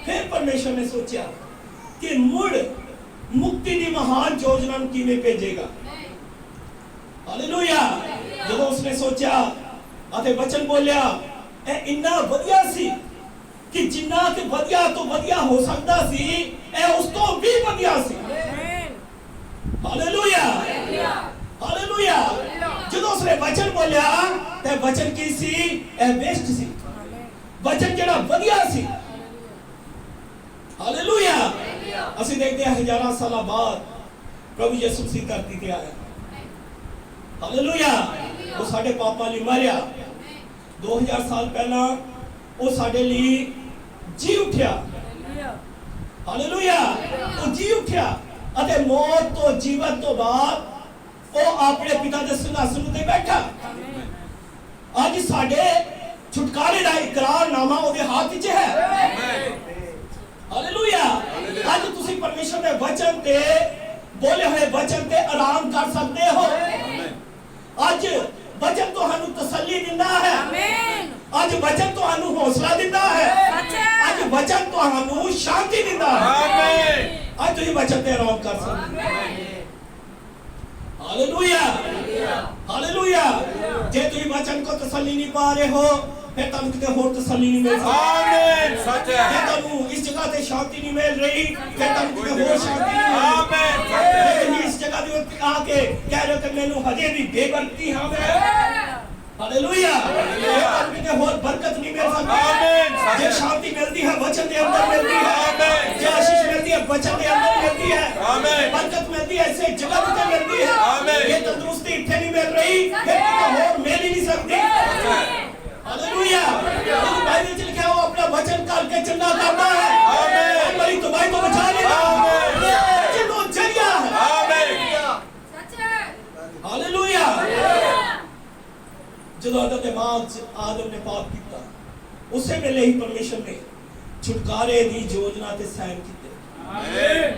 फिर परमेश्वर ने सोचा कि मुड़ मुक्ति की महान योजना किवें भेजेगा। हालेलुया। जब उसने सोचा अते वचन बोलिया, ए इन्ना वधिया सी कि जिन्ना के वधिया तो वधिया हो सकता सी, ए उस तो भी वधिया सी। हालेलुया। हालेलुया। जब उसने वचन बोलिया, ते वचन की सी? ए बेस्ट सी, वचन जेड़ा वधिया सी। हालेलुया। ਅਸੀਂ देखते हैं हजारों साल बाद प्रभु यीशु मसीह धरती ते आया। हालेलुया। वो साडे पापां लई मरिया, 2000 साल पहला वो साडे लई जी उठ्या। हालेलुया। वो जी उठ्या अते मौत तो जीवन तो बाद वो अपने पिता दे सिंहासन ते बैठा। आज साडे छुटकारे दा इकरारनामा ओदे हाथ विच है। हालेलुया। आज तुसी परमेश्वर दे वचन ते बोले हुए वचन ते आराम कर सकते हो। आज वचन तुहानू तसल्ली दिंदा है। आमीन। आज वचन तुहानू हौसला दिंदा है। आज क्योंकि वचन तो हमू शांति दिंदा है। आमीन। आज तो ये वचन ते आराम कर सकते। Hallelujah, hallelujah. जे तुम वचन को तसल्ली नहीं पा रहे हो, फिर तुम किते होर तसल्ली नहीं मिल सकती। आमीन। सच जे है। तुम इस जगह से शांति नहीं मिल रही, फिर तुम किते होर शांति नहीं मिल आमीन। सच रही। है। तुम इस जगह दी उत्ते आके कह रहे हो कि मैनू हजे भी बेबरकती हां मैं। हालेलुया। तुम किते होर बरकत नहीं मिल सकती। आमीन। जे शांति मिलती है वचन के अंदर मिलती है। आमीन। जे आशीष मिलती है वचन के अंदर मिलती है। आमीन। बरकत मिलती है ऐसे जगह पे मिलती है। आमीन। ये तंदुरुस्ती इत्थे नहीं मिल रही, फिर किते होर मिल ही नहीं सकती। हालेलुया। बाइबल में लिखा है वो अपना वचन करके चंगा करता है। आमीन। हमारी तबाही को बचा लेगा। आमीन। ये तो जरिया है। आमीन। हालेलुया। ਜਦੋਂ आदम ने पाप किया, उसे वेले ही परमेश्वर ने छुटकारे दी योजना ते साइन कीते। आमीन।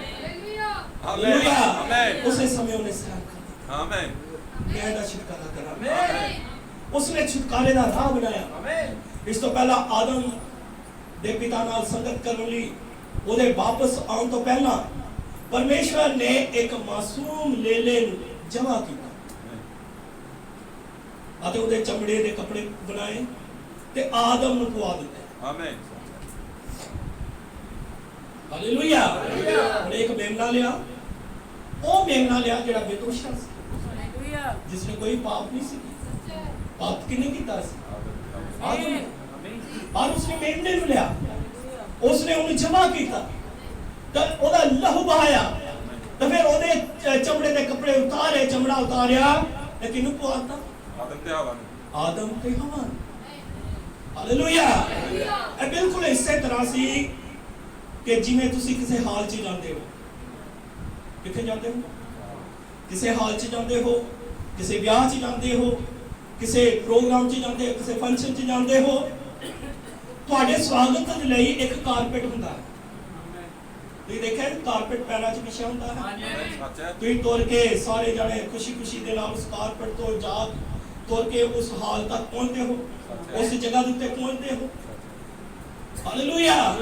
हालेलुया। आमीन। उसे समय उन्हें साइन कर दिया। आमीन। मैं दा छुटकारा करा। आमीन। उसने छुटकारे दा राह बनाया। इस तो पहला आदम दे पिता नाल संगत करन लई ओदे वापस आउण तो पहला परमेश्वर ने एक मासूम लेले नूं जमा कीता ਅਤੇ ਉਹਦੇ ਚਮੜੇ ਦੇ ਕੱਪੜੇ ਬਣਾਏ ਤੇ ਆਦਮ ਨੂੰ ਪਵਾ ਦਿੱਤੇ। आमीन। ਹਾਲੇਲੂਇਆ। ਉਹਨੇ ਇੱਕ ਮੇਮਨਾ ਲਿਆ, ਉਹ ਮੇਮਨਾ ਲਿਆ ਜਿਹੜਾ ਬੇਦੋਸ਼ਾ ਸੀ, ਜਿਸਨੇ ਕੋਈ ਪਾਪ ਨਹੀਂ ਸੀ ਕੀਤਾ। ਪਾਪ ਕਿਹਨੇ ਕੀਤਾ ਸੀ? ਆਦਮ ਨੇ। और उसने मेमने ਨੂੰ ਲਿਆ, उसने ਉਹਨੂੰ ਜਮਾ ਕੀਤਾ ਤਾਂ ਉਹਦਾ ਲਹੂ ਬਹਾਇਆ ਤਾਂ ਫਿਰ ਉਹਦੇ ਚਮੜੇ ਦੇ ਕੱਪੜੇ ਉਤਾਰੇ, ਚਮੜਾ ਉਤਾਰਿਆ ਤੇ ਕਿਹਨੂੰ ਪਵਾਤਾ? आदम ते हवा। आदम ते हवा। हालेलुया। ਇਹ ਬਿਲਕੁਲ ਇਸੇ ਤਰ੍ਹਾਂ ਸੀ ਕਿ ਜਿਵੇਂ ਤੁਸੀਂ ਕਿਸੇ ਹਾਲ 'ਚ ਜਾਂਦੇ ਹੋ। ਕਿੱਥੇ ਜਾਂਦੇ ਹੋ? ਕਿਸੇ ਹਾਲ 'ਚ ਜਾਂਦੇ ਹੋ, ਕਿਸੇ ਵਿਆਹ 'ਚ ਜਾਂਦੇ ਹੋ, ਕਿਸੇ ਪ੍ਰੋਗਰਾਮ 'ਚ ਜਾਂਦੇ ਹੋ, ਕਿਸੇ ਫੰਕਸ਼ਨ 'ਚ ਜਾਂਦੇ ਹੋ। ਤੁਹਾਡੇ ਸਵਾਗਤ ਦੇ ਲਈ ਇੱਕ ਕਾਰਪੇਟ ਹੁੰਦਾ ਹੈ। ਤੁਸੀਂ ਦੇਖਿਆ ਕਾਰਪੇਟ ਪੈਰਾਂ 'ਚ ਵਿਛਿਆ ਹੁੰਦਾ ਹੈ। सच है। ਤੁਸੀਂ ਤੁਰ ਕੇ ਸਾਰੇ ਜਾਣੇ ਖੁਸ਼ੀ-ਖੁਸ਼ੀ ਦੇ ਨਾਲ ਉਸ ਕਾਰਪੇਟ ਤੋਂ ਜਾ ਤੁਰ ਕੇ ਉਸ ਹਾਲ ਤੱਕ ਪਹੁੰਚਦੇ ਹੋ, ਉਸ ਜਗ੍ਹਾ ਦੇ ਉੱਤੇ ਪਹੁੰਚਦੇ ਹੋ। ਹਾਲੇਲੂਇਆ।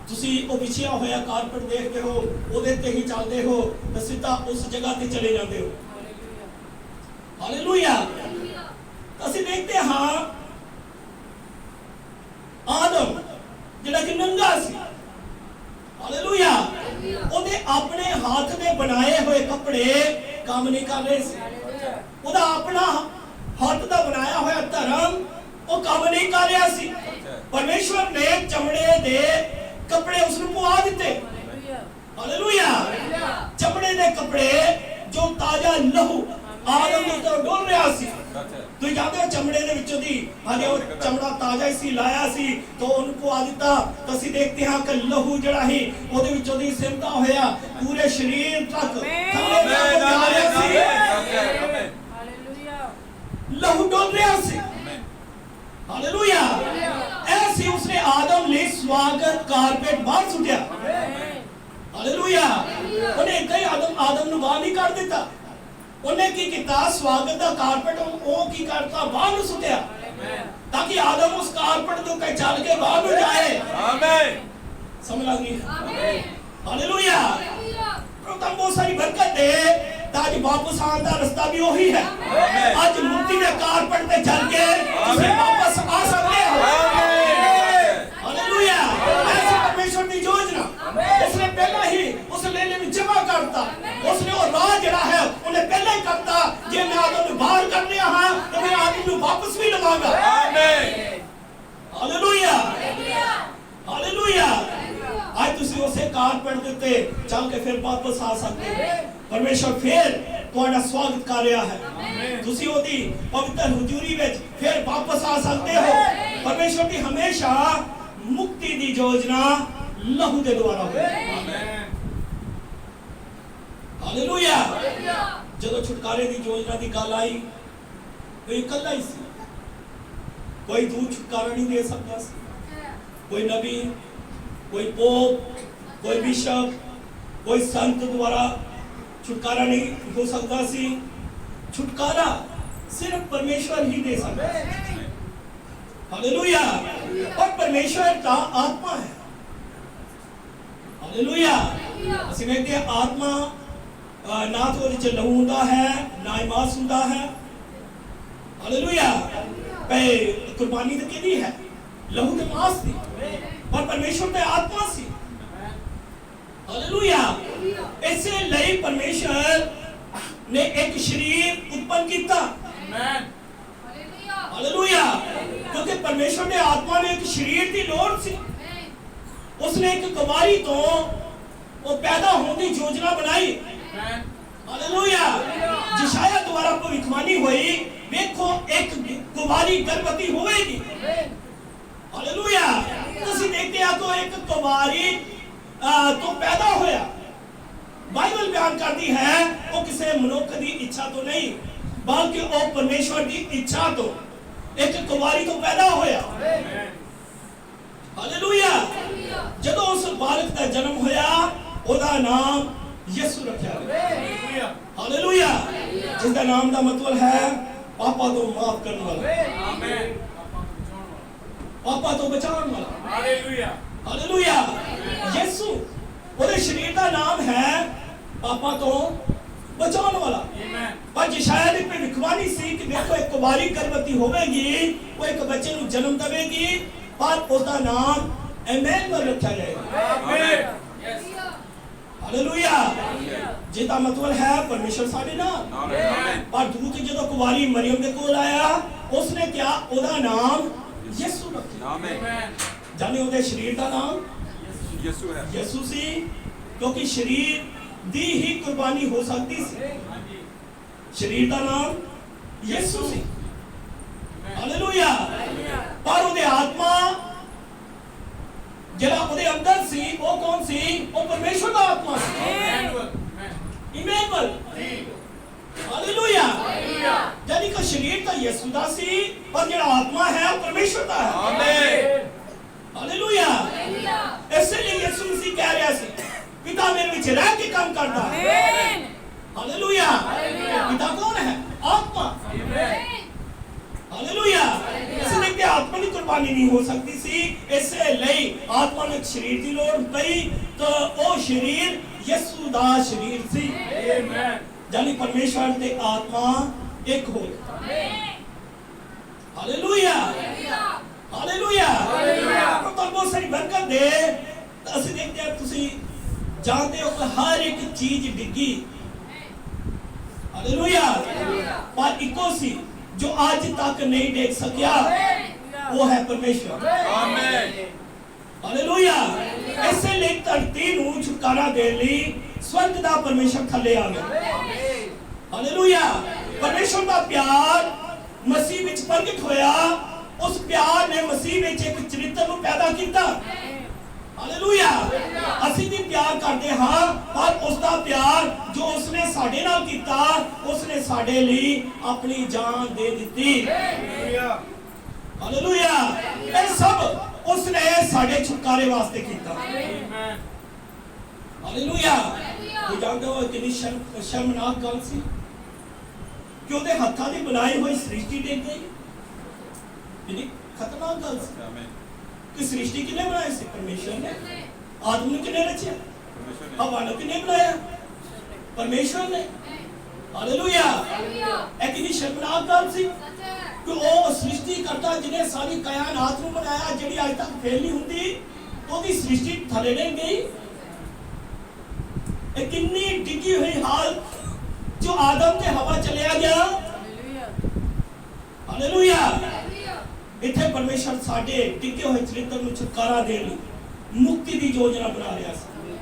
ਤੁਸੀਂ ਉਹ ਵਿਛਿਆ ਹੋਇਆ ਕਾਰਪੇਟ ਦੇਖਦੇ ਹੋ, ਉਹਦੇ ਤੇ ਹੀ ਚੱਲਦੇ ਹੋ ਤੇ ਸਿੱਧਾ ਉਸ ਜਗ੍ਹਾ ਤੇ ਚਲੇ ਜਾਂਦੇ ਹੋ। ਹਾਲੇਲੂਇਆ। ਅਸੀਂ ਦੇਖਦੇ ਹਾਂ ਆਦਮ ਜਿਹੜਾ ਕਿ ਨੰਗਾ ਸੀ। ਹਾਲੇਲੂਇਆ। ਉਹਦੇ ਆਪਣੇ ਹੱਥ ਦੇ ਬਣਾਏ ਹੋਏ ਕੱਪੜੇ ਕੰਮ ਨਹੀਂ ਕਰ ਰਹੇ ਸੀ। ਉਹਦਾ ਆਪਣਾ ਹੱਥ ਦਾ ਬਣਾਇਆ ਹੋਇਆ ਧਰਮ ਉਹ ਕੰਮ ਨਹੀਂ ਕਰ ਰਿਹਾ ਸੀ। ਪਰਮੇਸ਼ਵਰ ਨੇ ਚਮੜੇ ਦੇ ਕੱਪੜੇ ਉਸ ਨੂੰ ਪਵਾ ਦਿੱਤੇ। ਹਾਲੇਲੂਇਆ। ਚਮੜੇ ਦੇ ਕੱਪੜੇ ਜੋ ਤਾਜ਼ਾ ਲਹੂ ਆਦਮ ਦੇ ਉੱਤੇ ਡੋਲ ਰਿਹਾ ਸੀ। ਤੁਸੀਂ ਜਾਣਦੇ ਹੋ ਚਮੜੇ ਦੇ ਵਿੱਚੋਂ ਦੀ ਹਾਲੇ ਉਹ ਚਮੜਾ ਤਾਜ਼ਾ ਹੀ ਸੀ, ਲਾਇਆ ਸੀ ਤਾਂ ਉਹਨੂੰ ਪਵਾ ਦਿੱਤਾ। ਤਾਂ ਅਸੀਂ ਦੇਖਦੇ ਹਾਂ ਕਿ ਲਹੂ ਜਿਹੜਾ ਹੀ ਉਹਦੇ ਵਿੱਚੋਂ ਦੀ ਸਿਮਟਾ ਹੋਇਆ ਪੂਰੇ ਸਰੀਰ ਤੱਕ ਥੱਲੇ ਜਾ ਰਿਹਾ ਸੀ। लहू डोल रहा से। हालेलुया। ऐसे उसने आदम ले स्वागत कारपेट बाहर सुटिया। हालेलुया। उन्हें कई आदम नु बाहर नहीं कर देता। उन्हें की किया स्वागत दा कारपेट ओ की करता बाहर नु सुटिया ताकि आदम उस कारपेट तो के चल के बाहर नु जाए। आमीन। समझ आ गई? आमीन। हालेलुया। प्रभु बहुत सारी बरकत है। आज वापस आने का रास्ता भी वही है। आज मुक्ति के कारपेट पे चल के तुम वापस आ सकते हो। हालेलुया। ऐसी परमेश्वर की योजना उसने पहले ही उस लेने में जमा करता। उसने वो राह जड़ा है उन्हें पहले ही करता जे मैं आदम को बाहर कर लिया हां तो मैं आदम को वापस भी लवाऊंगा। आमीन। हालेलुया। हालेलुया। आज तुसी उसे कारपेट ਦੇ ਉੱਤੇ ਚੱਲ ਕੇ ਫਿਰ ਵਾਪਸ ਆ ਸਕਦੇ ਹੋ। ਪਰਮੇਸ਼ਰ ਫਿਰ ਤੁਹਾਡਾ ਸਵਾਗਤ ਕਰ ਰਿਹਾ ਹੈ। ਤੁਸੀਂ ਉਹਦੀ ਪਵਿੱਤਰ ਹਜ਼ੂਰੀ ਵਿੱਚ ਫਿਰ ਵਾਪਸ ਆ ਸਕਦੇ ਹੋ। ਪਰਮੇਸ਼ਰ ਦੀ ਹਮੇਸ਼ਾ ਮੁਕਤੀ ਦੀ ਯੋਜਨਾ ਲਹੂ ਦੇ ਦੁਆਰਾ ਹੋਈ। ਹਾਲੇਲੂਇਆ। ਜਦੋਂ ਛੁਟਕਾਰੇ ਦੀ ਯੋਜਨਾ ਦੀ ਗੱਲ ਆਈ ਕੋਈ ਇਕੱਲਾ ਹੀ ਸੀ। ਕੋਈ ਦੂਰ ਛੁਟਕਾਰਾ ਨਹੀਂ ਦੇ ਸਕਦਾ ਸੀ। कोई नबी, कोई पोप, कोई बिशप, कोई संत द्वारा छुटकारा नहीं हो सकता सी। छुटकारा सिर्फ परमेश्वर ही दे सकता है। हालेलुया। और परमेश्वर का आत्मा है। हालेलुया। ਅਸੀਂ ਵੇਖਦੇ ਹਾਂ ਆਤਮਾ ਨਾ ਤਾਂ ਉਹਦੇ ਚ ਲਹੂ ਹੁੰਦਾ ਹੈ ਨਾ ਹੀ ਮਾਸ ਹੁੰਦਾ ਹੈ। ਹਾਲੇਲੂਇਆ। ਪਏ ਕੁਰਬਾਨੀ ਤਾਂ ਕਿਹਦੀ ਹੈ? ਲਹੂ ਤੇ ਮਾਸ ਦੀ। ਪਰ ਪਰਮੇਸ਼ਵਰ ਤੇ ਆਤਮਾ ਸੀ। ਹਾਲੇਲੂਇਆ। ਇਸੇ ਲਈ ਪਰਮੇਸ਼ਵਰ ਨੇ ਇੱਕ ਸਰੀਰ ਉਤਪन्न ਕੀਤਾ। ਆਮੇਨ। ਹਾਲੇਲੂਇਆ। ਕਿਉਂਕਿ ਪਰਮੇਸ਼ਵਰ ਨੇ ਆਤਮਾ ਨੂੰ ਇੱਕ ਸਰੀਰ ਦੀ ਲੋੜ ਸੀ। ਉਸਨੇ ਇੱਕ ਕੁਮਾਰੀ ਤੋਂ ਉਹ ਪੈਦਾ ਹੋਣ ਦੀ ਯੋਜਨਾ ਬਣਾਈ। ਹਾਲੇਲੂਇਆ। ਯਸ਼ਾਇਆ ਦੁਆਰਾ ਭਵਿੱਖਬਾਣੀ ਹੋਈ, ਵੇਖੋ ਇੱਕ ਕੁਮਾਰੀ ਗਰਭਵਤੀ ਹੋਵੇਗੀ। ਹਾਲੇਲੂਇਆ। ਤੁਸੀਂ ਦੇਖਦੇ ਆ ਤਾਂ ਇੱਕ ਕੁਮਾਰੀ ਤੋਂ ਪੈਦਾ ਹੋਇਆ। ਬਾਈਬਲ ਬਿਆਨ ਕਰਦੀ ਹੈ ਉਹ ਕਿਸੇ ਮਨੁੱਖ ਦੀ ਇੱਛਾ ਤੋਂ ਨਹੀਂ, ਬਲਕਿ ਉਹ ਪਰਮੇਸ਼ਵਰ ਦੀ ਇੱਛਾ ਤੋਂ ਇੱਕ ਕੁਮਾਰੀ ਤੋਂ ਪੈਦਾ ਹੋਇਆ। ਹਾਲੇਲੂਇਆ। ਜਦੋਂ ਉਸ ਬਾਲਕ ਦਾ ਜਨਮ ਹੋਇਆ ਉਹਦਾ ਨਾਮ ਯਿਸੂ ਰੱਖਿਆ ਗਿਆ। ਹਾਲੇਲੂਇਆ। ਜਿਸ ਦਾ ਨਾਮ ਦਾ ਮਤਲਬ ਹੈ ਪਾਪਾ ਤੋਂ ਮਾਫ ਕਰਨ ਵਾਲਾ। ਆਮੇਨ। ਪਾਪਾ ਤੋਂ ਬਚਾਉਣ ਵਾਲਾ। ਹਾਲੇਲੂਇਆ। ਹਾਲੇਲੂਇਆ। ਯਿਸੂ ਉਹਦੇ ਸਰੀਰ ਦਾ ਨਾਮ ਹੈ ਪਾਪਾ ਤੋਂ ਬਚਾਉਣ ਵਾਲਾ। ਆਮੇਨ। ਪਰ ਯਸ਼ਾਇਆ ਦੀ ਭਵਿੱਖਬਾਣੀ ਸੀ ਕਿ ਦੇਖੋ ਇੱਕ ਕੁਮਾਰੀ ਗਰਭਵਤੀ ਹੋਵੇਗੀ, ਉਹ ਇੱਕ ਬੱਚੇ ਨੂੰ ਜਨਮ ਦੇਵੇਗੀ, ਪਰ ਉਹਦਾ ਨਾਮ ਇਮੈਨੂਅਲ ਰੱਖਿਆ ਜਾਏਗਾ। ਆਮੇਨ। ਹਾਲੇਲੂਇਆ। ਜਿਹਦਾ ਮਤਲਬ ਹੈ ਪਰਮੇਸ਼ਰ ਸਾਡੇ ਨਾਲ। ਆਮੇਨ। ਪਰ ਦੂਤ ਜਦੋਂ ਕੁਮਾਰੀ ਮਰੀਮ ਦੇ ਕੋਲ ਆਇਆ ਉਸਨੇ ਕਿਹਾ ਉਹਦਾ ਨਾਮ ਯਿਸੂ ਰੱਖਿਆ। ਆਮੇਨ। ਜਾਨੀ ਉਹਦੇ ਸਰੀਰ ਦਾ ਨਾਮ ਯਿਸੂ ਹੈ। ਯਿਸੂ ਸੀ, ਕਿਉਂਕਿ ਸਰੀਰ ਦੀ ਹੀ ਕੁਰਬਾਨੀ ਹੋ ਸਕਦੀ ਸੀ। ਸਰੀਰ ਦਾ ਨਾਮ ਯਿਸੂ ਸੀ। ਹਾਲੇਲੂਇਆ। ਪਰ ਉਹਦੇ ਆਤਮਾ ਜਿਹੜਾ ਉਹਦੇ ਅੰਦਰ ਸੀ ਉਹ ਕੌਣ ਸੀ? ਉਹ ਪਰਮੇਸ਼ਵਰ ਦਾ ਆਤਮਾ ਸੀ। ਇਮੈਨੂਅਲ। ਹਾਲੇਲੂਇਆ। ਯਾਨੀ ਕਿ ਸਰੀਰ ਤਾਂ ਯਿਸੂ ਦਾ ਸੀ, ਪਰ ਜਿਹੜਾ ਆਤਮਾ ਹੈ ਉਹ ਪਰਮੇਸ਼ਵਰ ਦਾ ਹੈ। ਆਮੇਨ। ਹਾਲੇਲੂਇਆ। ਇਸੇ ਲਈ ਯਿਸੂ ਮਸੀਹ ਕਹਿ ਰਿਹਾ ਸੀ ਪਿਤਾ ਮੇਰੇ ਵਿੱਚ ਰਹਿ ਕੇ ਕੰਮ ਕਰਦਾ ਹੈ। ਆਮੇਨ। ਹਾਲੇਲੂਇਆ। ਪਿਤਾ ਕੌਣ ਹੈ? ਆਤਮਾ। ਆਮੇਨ। ਹਾਲੇਲੂਇਆ। ਇਸ ਲਈ ਕਿ ਆਤਮਾ ਦੀ ਕੁਰਬਾਨੀ ਨਹੀਂ ਹੋ ਸਕਦੀ ਸੀ, ਇਸੇ ਲਈ ਆਤਮਾ ਨੂੰ ਇੱਕ ਸਰੀਰ ਦੀ ਲੋੜ ਪਈ, ਤਾਂ ਉਹ ਸਰੀਰ ਯਿਸੂ ਦਾ ਸਰੀਰ ਸੀ। ਆਮੇਨ। ਜਾਨੀ ਪਰਮੇਸ਼ਵਰ ਤੇ ਆਤਮਾ ਇੱਕ ਹੋ ਗਏ। ਆਮੇਨ। ਹਾਲੇਲੂਇਆ। ਹਾਲੇਲੂਇਆ। ਹਾਲੇਲੂਇਆ। ਤਾਂ ਬਹੁਤ ਸਾਰੀ ਬਰਕਤ ਦੇ ਤਾਂ ਅਸੀਂ ਦੇਖਦੇ ਹਾਂ, ਤੁਸੀਂ ਜਾਣਦੇ ਹੋ ਕਿ ਹਰ ਇੱਕ ਚੀਜ਼ ਡਿੱਗੀ। ਹਾਲੇਲੂਇਆ। ਪਰ ਇੱਕੋ ਸੀ ਜੋ ਅੱਜ ਤੱਕ ਨਹੀਂ ਦੇਖ ਸਕਿਆ, ਉਹ ਹੈ ਪਰਮੇਸ਼ਵਰ। ਆਮੇਨ। ਹਾਲੇਲੂਇਆ। ਇਸੇ ਲਈ ਧਰਤੀ ਨੂੰ ਛੁਟਕਾਰਾ ਦੇਣ ਲਈ ਸਵਰਗ ਦਾ ਪਰਮੇਸ਼ਵਰ ਥੱਲੇ ਆ ਗਿਆ। ਹਾਲੇਲੂਇਆ। ਪਰਮੇਸ਼ਵਰ ਦਾ ਪਿਆਰ ਮਸੀਹ ਵਿੱਚ ਪ੍ਰਗਟ ਹੋਇਆ। ਉਸ ਪਿਆਰ ਨੇ ਮਸੀਹ ਵਿੱਚ ਇੱਕ ਚਰਿੱਤਰ ਨੂੰ ਪੈਦਾ ਕੀਤਾ। ਹਾਲੇਲੂਇਆ। ਅਸੀਂ ਵੀ ਪਿਆਰ ਕਰਦੇ ਹਾਂ, ਪਰ ਉਸ ਦਾ ਪਿਆਰ ਜੋ ਉਸਨੇ ਸਾਡੇ ਨਾਲ ਕੀਤਾ, ਉਸਨੇ ਸਾਡੇ ਲਈ ਆਪਣੀ ਜਾਨ ਦੇ ਦਿੱਤੀ। ਹਾਲੇਲੂਇਆ। ਇਹ ਸਭ ਉਸਨੇ ਸਾਡੇ ਛੁਟਕਾਰੇ ਵਾਸਤੇ ਕੀਤਾ। ਆਮੇਨ। ਹਾਲੇਲੂਇਆ। ਇਹ ਜਾਣਦੇ ਹੋ ਕਿੰਨੀ ਸ਼ਰਮਨਾਕ ਗੱਲ ਸੀ ਕਿ ਉਹਦੇ ਹੱਥਾਂ ਦੀ ਬਣਾਈ ਹੋਈ ਸ੍ਰਿਸ਼ਟੀ ਦੇਖ ਗਈ। ਕਿੰਨੀ ਖਤਰਨਾਕ ਗੱਲ ਸੀ ਆਮੇਨ। ਕਿ ਸ੍ਰਿਸ਼ਟੀ ਕਿਹਨੇ ਬਣਾਈ ਸੀ? ਪਰਮੇਸ਼ਵਰ ਨੇ। ਆਦਮ ਨੂੰ ਕਿਹਨੇ ਰਚਿਆ? ਪਰਮੇਸ਼ਰ ਨੇ। ਹਵਾ ਨੂੰ ਕਿਹਨੇ ਬਣਾਇਆ? ਪਰਮੇਸ਼ਵਰ ਨੇ। ਹਾਲੇਲੂਇਆ। ਇਹ ਕਿੰਨੀ ਸ਼ਰਮਨਾਕ ਗੱਲ ਸੀ ਕਿ ਉਹ ਸ੍ਰਿਸ਼ਟੀ ਕਰਤਾ ਜਿਹਨੇ ਸਾਰੀ ਕਾਇਨਾਤ ਨੂੰ ਬਣਾਇਆ, ਜਿਹੜੀ ਅੱਜ ਤੱਕ ਫੇਲ ਨਹੀਂ ਹੁੰਦੀ, ਉਹਦੀ ਸ੍ਰਿਸ਼ਟੀ ਥੱਲੇ ਨਹੀਂ ਗਈ। ਇਹ ਕਿੰਨੀ ਡਿੱਗੀ ਹੋਈ ਹਾਲ ਜੋ ਆਦਮ ਤੇ ਹਵਾ ਚਲਿਆ ਗਿਆ। ਹਾਲੇਲੂਇਆ। ਇੱਥੇ ਪਰਮੇਸ਼ਰ ਸਾਡੇ ਡਿੱਗੇ ਹੋਏ ਚਰਿੱਤਰ ਨੂੰ ਛੁਟਕਾਰਾ ਦੇਣ ਲਈ ਮੁਕਤੀ ਦੀ ਯੋਜਨਾ ਬਣਾ ਰਿਹਾ ਸੀ।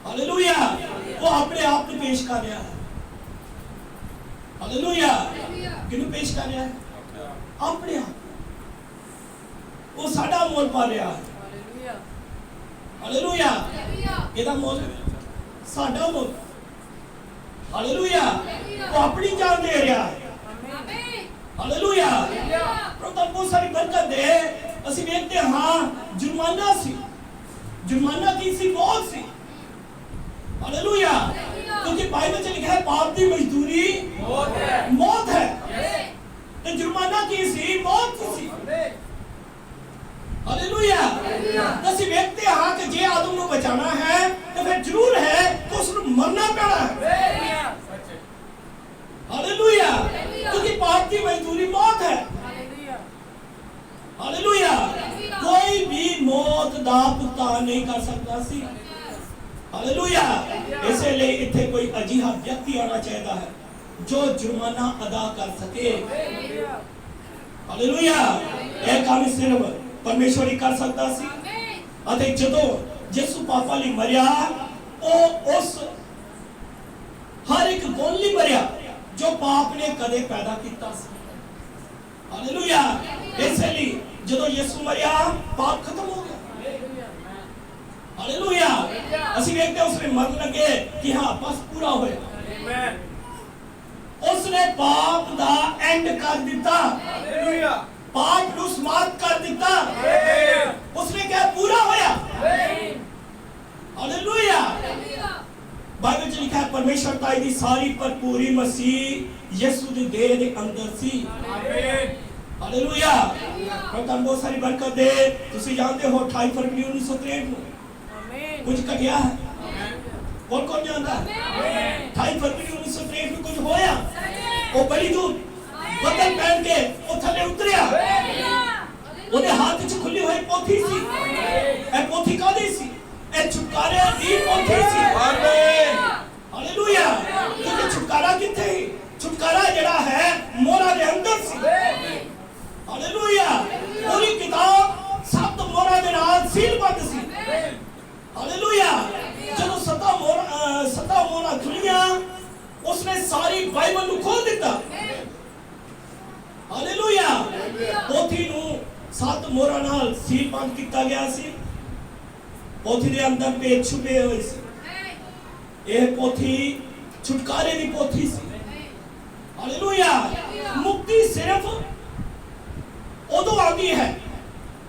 ਹਾਲੇਲੂਇਆ। ਉਹ ਆਪਣੇ ਆਪ ਨੂੰ ਪੇਸ਼ ਕਰ ਰਿਹਾ ਹੈ। ਹਾਲੇਲੂਇਆ। ਕਿਹਨੂੰ ਪੇਸ਼ ਕਰ ਰਿਹਾ ਹੈ? ਆਪਣੇ ਆਪ। ਉਹ ਸਾਡਾ ਮੁੱਲ ਪਾ ਰਿਹਾ ਹੈ। ਹਾਲੇਲੂਇਆ। ਇਹਦਾ ਮੁੱਲ ਸਾਡਾ ਮੁੱਲ। ਹਾਲੇਲੂਇਆ। ਉਹ ਆਪਣੀ ਜਾਨ ਦੇ ਰਿਹਾ ਹੈ। ਹਾਲੇਲੂਇਆ। ਪ੍ਰਭੂ ਬਹੁਤ ਸਾਰੀ ਬਰਕਤ ਦੇ। ਅਸੀਂ ਵੇਖਦੇ ਹਾਂ ਜੁਰਮਾਨਾ ਸੀ। ਜੁਰਮਾਨਾ ਕੀ ਸੀ? ਮੌਤ ਸੀ। ਹਾਲੇਲੂਇਆ। क्योंकि बाइबल में लिखा है पाप की मजदूरी मौत है। तो जुर्माना की सी मौत सी। ਹਾਲੇਲੂਇਆ। ਅਸੀਂ ਵੇਖਦੇ ਹਾਂ ਕਿ ਜੇ ਆਦਮ ਨੂੰ ਬਚਾਉਣਾ ਹੈ ਤਾਂ ਫਿਰ ਜ਼ਰੂਰ ਹੈ ਕਿ ਉਸ ਨੂੰ ਮਰਨਾ ਪੈਣਾ ਹੈ। ਹਾਲੇਲੂਇਆ। ਕਿਉਂਕਿ ਪਾਪ ਦੀ ਮਜ਼ਦੂਰੀ ਮੌਤ ਹੈ। ਹਾਲੇਲੂਇਆ। ਕੋਈ ਵੀ ਮੌਤ ਦਾ ਭੁਗਤਾਨ ਨਹੀਂ ਕਰ ਸਕਦਾ ਸੀ। ਹਾਲੇਲੂਇਆ। ਇਸੇ ਲਈ ਇੱਥੇ ਕੋਈ ਅਜਿਹਾ ਵਿਅਕਤੀ ਆਉਣਾ ਚਾਹੀਦਾ ਹੈ ਜੋ ਜੁਰਮਾਨਾ ਅਦਾ ਕਰ ਸਕੇ। ਹਾਲੇਲੂਇਆ। ਇਹ ਕੰਮ ਸਿਰਫ ਪਰਮੇਸ਼ਵਰ ਹੀ ਕਰ ਸਕਦਾ ਸੀ। ਅਤੇ ਜਦੋਂ ਯਿਸੂ ਪਾਪਾਂ ਲਈ ਮਰਿਆ, ਉਹ ਉਸ ਹਰ ਇੱਕ ਗੁਣ ਲਈ ਮਰਿਆ ਜੋ ਪਾਪ ਨੇ ਕਦੇ ਪੈਦਾ ਕੀਤਾ ਸੀ। ਹਾਲੇਲੂਇਆ। ਇਸੇ ਲਈ ਜਦੋਂ ਯਿਸੂ ਮਰਿਆ, ਪਾਪ ਖਤਮ ਹੋ ਗਿਆ। ਹਾਲੇਲੂਇਆ। ਅਸੀਂ ਵੇਖਦੇ ਉਸਨੇ ਮਰਨ ਲੱਗੇ ਕਿ ਹਾਂ ਬਸ ਪੂਰਾ ਹੋਇਆ। ਉਸਨੇ ਪਾਪ ਦਾ ਐਂਡ ਕਰ ਦਿੱਤਾ। ਹਾਲੇਲੂਇਆ। ਪਾਪ ਨੂੰ ਸਮਾਪਤ ਕਰ ਦਿੱਤਾ। ਉਸਨੇ ਕਿਹਾ ਪੂਰਾ ਹੋਇਆ। ਹਾਲੇਲੂਇਆ। ਬਾਈਬਲ ਚ ਲਿਖਿਆ ਹੈ परमेश्वर ताई ਦੀ ਸਾਰੀ ਭਰਪੂਰੀ ਮਸੀਹ ਯਿਸੂ ਦੀ ਦੇਹ ਦੇ ਅੰਦਰ ਸੀ। ਆਮੀਨ। ਹਾਲੇਲੂਇਆ। ਪ੍ਰਭੂ ਬਹੁਤ ਸਾਰੀ ਬਰਕਤ ਦੇ। ਤੁਸੀਂ ਜਾਣਦੇ ਹੋ 28 ਫਰਵਰੀ 1963 ਨੂੰ ਆਮੀਨ ਕੁਝ ਘਟਿਆ ਹੈ। ਕੌਣ ਕੌਣ ਜਾਣਦਾ? 28 ਫਰਵਰੀ 1963 ਨੂੰ ਕੁਝ ਹੋਇਆ। ਉਹ ਬੜੀ ਦੂਤ ਬਦਲ ਪਹਿਨ ਕੇ ਉਹ ਥੱਲੇ ਉਤਰਿਆ। ਉਹਦੇ ਹੱਥ 'ਚ ਖੁੱਲੀ ਹੋਈ ਪੋਥੀ ਸੀ। ਇਹ ਪੋਥੀ ਕਾਹਦੀ ਸੀ? ਇਹ ਛੁਟਕਾਰੇ ਦੀ ਪੋਥੀ ਸੀ। ਆਮੀਨ। ਹਾਲੇਲੂਇਆ। ਕਿਉਂਕਿ ਛੁਟਕਾਰਾ ਕਿੱਥੇ ਹੈ? ਛੁਟਕਾਰਾ ਜਿਹੜਾ ਹੈ ਮੋਹਰਾਂ ਦੇ ਅੰਦਰ ਸੀ। ਹਾਲੇਲੂਇਆ। ਪੂਰੀ ਕਿਤਾਬ 7 ਮੋਹਰਾਂ ਦੇ ਨਾਲ ਸੀਲਬੰਦ ਸੀ। ਹਾਲੇਲੂਇਆ। ਜਦੋਂ 7 ਮੋਹਰਾਂ ਖੁੱਲੀਆਂ, ਉਸਨੇ ਸਾਰੀ ਬਾਈਬਲ ਨੂੰ ਖੋਲ ਦਿੱਤਾ। ਹਾਲੇਲੂਇਆ। ਪੋਥੀ ਨੂੰ 7 ਮੋਹਰਾਂ ਨਾਲ ਸੀਲਬੰਦ ਕੀਤਾ ਗਿਆ ਸੀ। ਪੋਥੀ ਦੇ ਅੰਦਰ ਭੇਦ ਛੁਪੇ ਹੋਏ ਸੀ। ਇਹ ਪੋਥੀ ਛੁਟਕਾਰੇ ਦੀ ਪੋਥੀ ਸੀ। ਹਾਲੇਲੂਇਆ। ਮੁਕਤੀ ਸਿਰਫ ਉਦੋਂ ਆਉਂਦੀ ਹੈ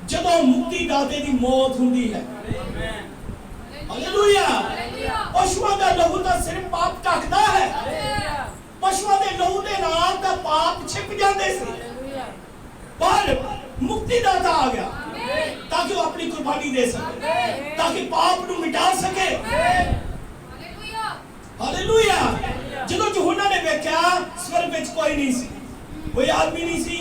ਜਦੋਂ ਮੁਕਤੀ ਦਾਤੇ ਦੀ ਮੌਤ ਹੁੰਦੀ ਹੈ। ਹਾਲੇਲੂਇਆ। ਪਸ਼ੂਆਂ ਦਾ ਲਹੂ ਤਾਂ ਸਿਰਫ ਪਾਪ ਢੱਕਦਾ ਹੈ। ਪਸ਼ੂਆਂ ਦੇ ਲਹੂ ਦੇ ਨਾਲ ਤਾਂ ਪਾਪ ਛਿਪ ਜਾਂਦੇ ਸੀ। ਪਰ ਮੁਕਤੀ ਦਾਤਾ ਆ ਗਿਆ ਤਾਂ ਕਿ ਉਹ ਆਪਣੀ ਕੁਰਬਾਨੀ ਦੇ ਸਕੇ, ਤਾਂ ਕਿ ਪਾਪ ਨੂੰ ਮਿਟਾ ਸਕੇ। ਹਾਲੇਲੂਇਆ। ਜਦੋਂ ਯਹੋਨਾ ਨੇ ਵੇਖਿਆ, ਸਵਰਗ ਵਿੱਚ ਕੋਈ ਨਹੀਂ ਸੀ, ਕੋਈ ਆਦਮੀ ਨਹੀਂ ਸੀ,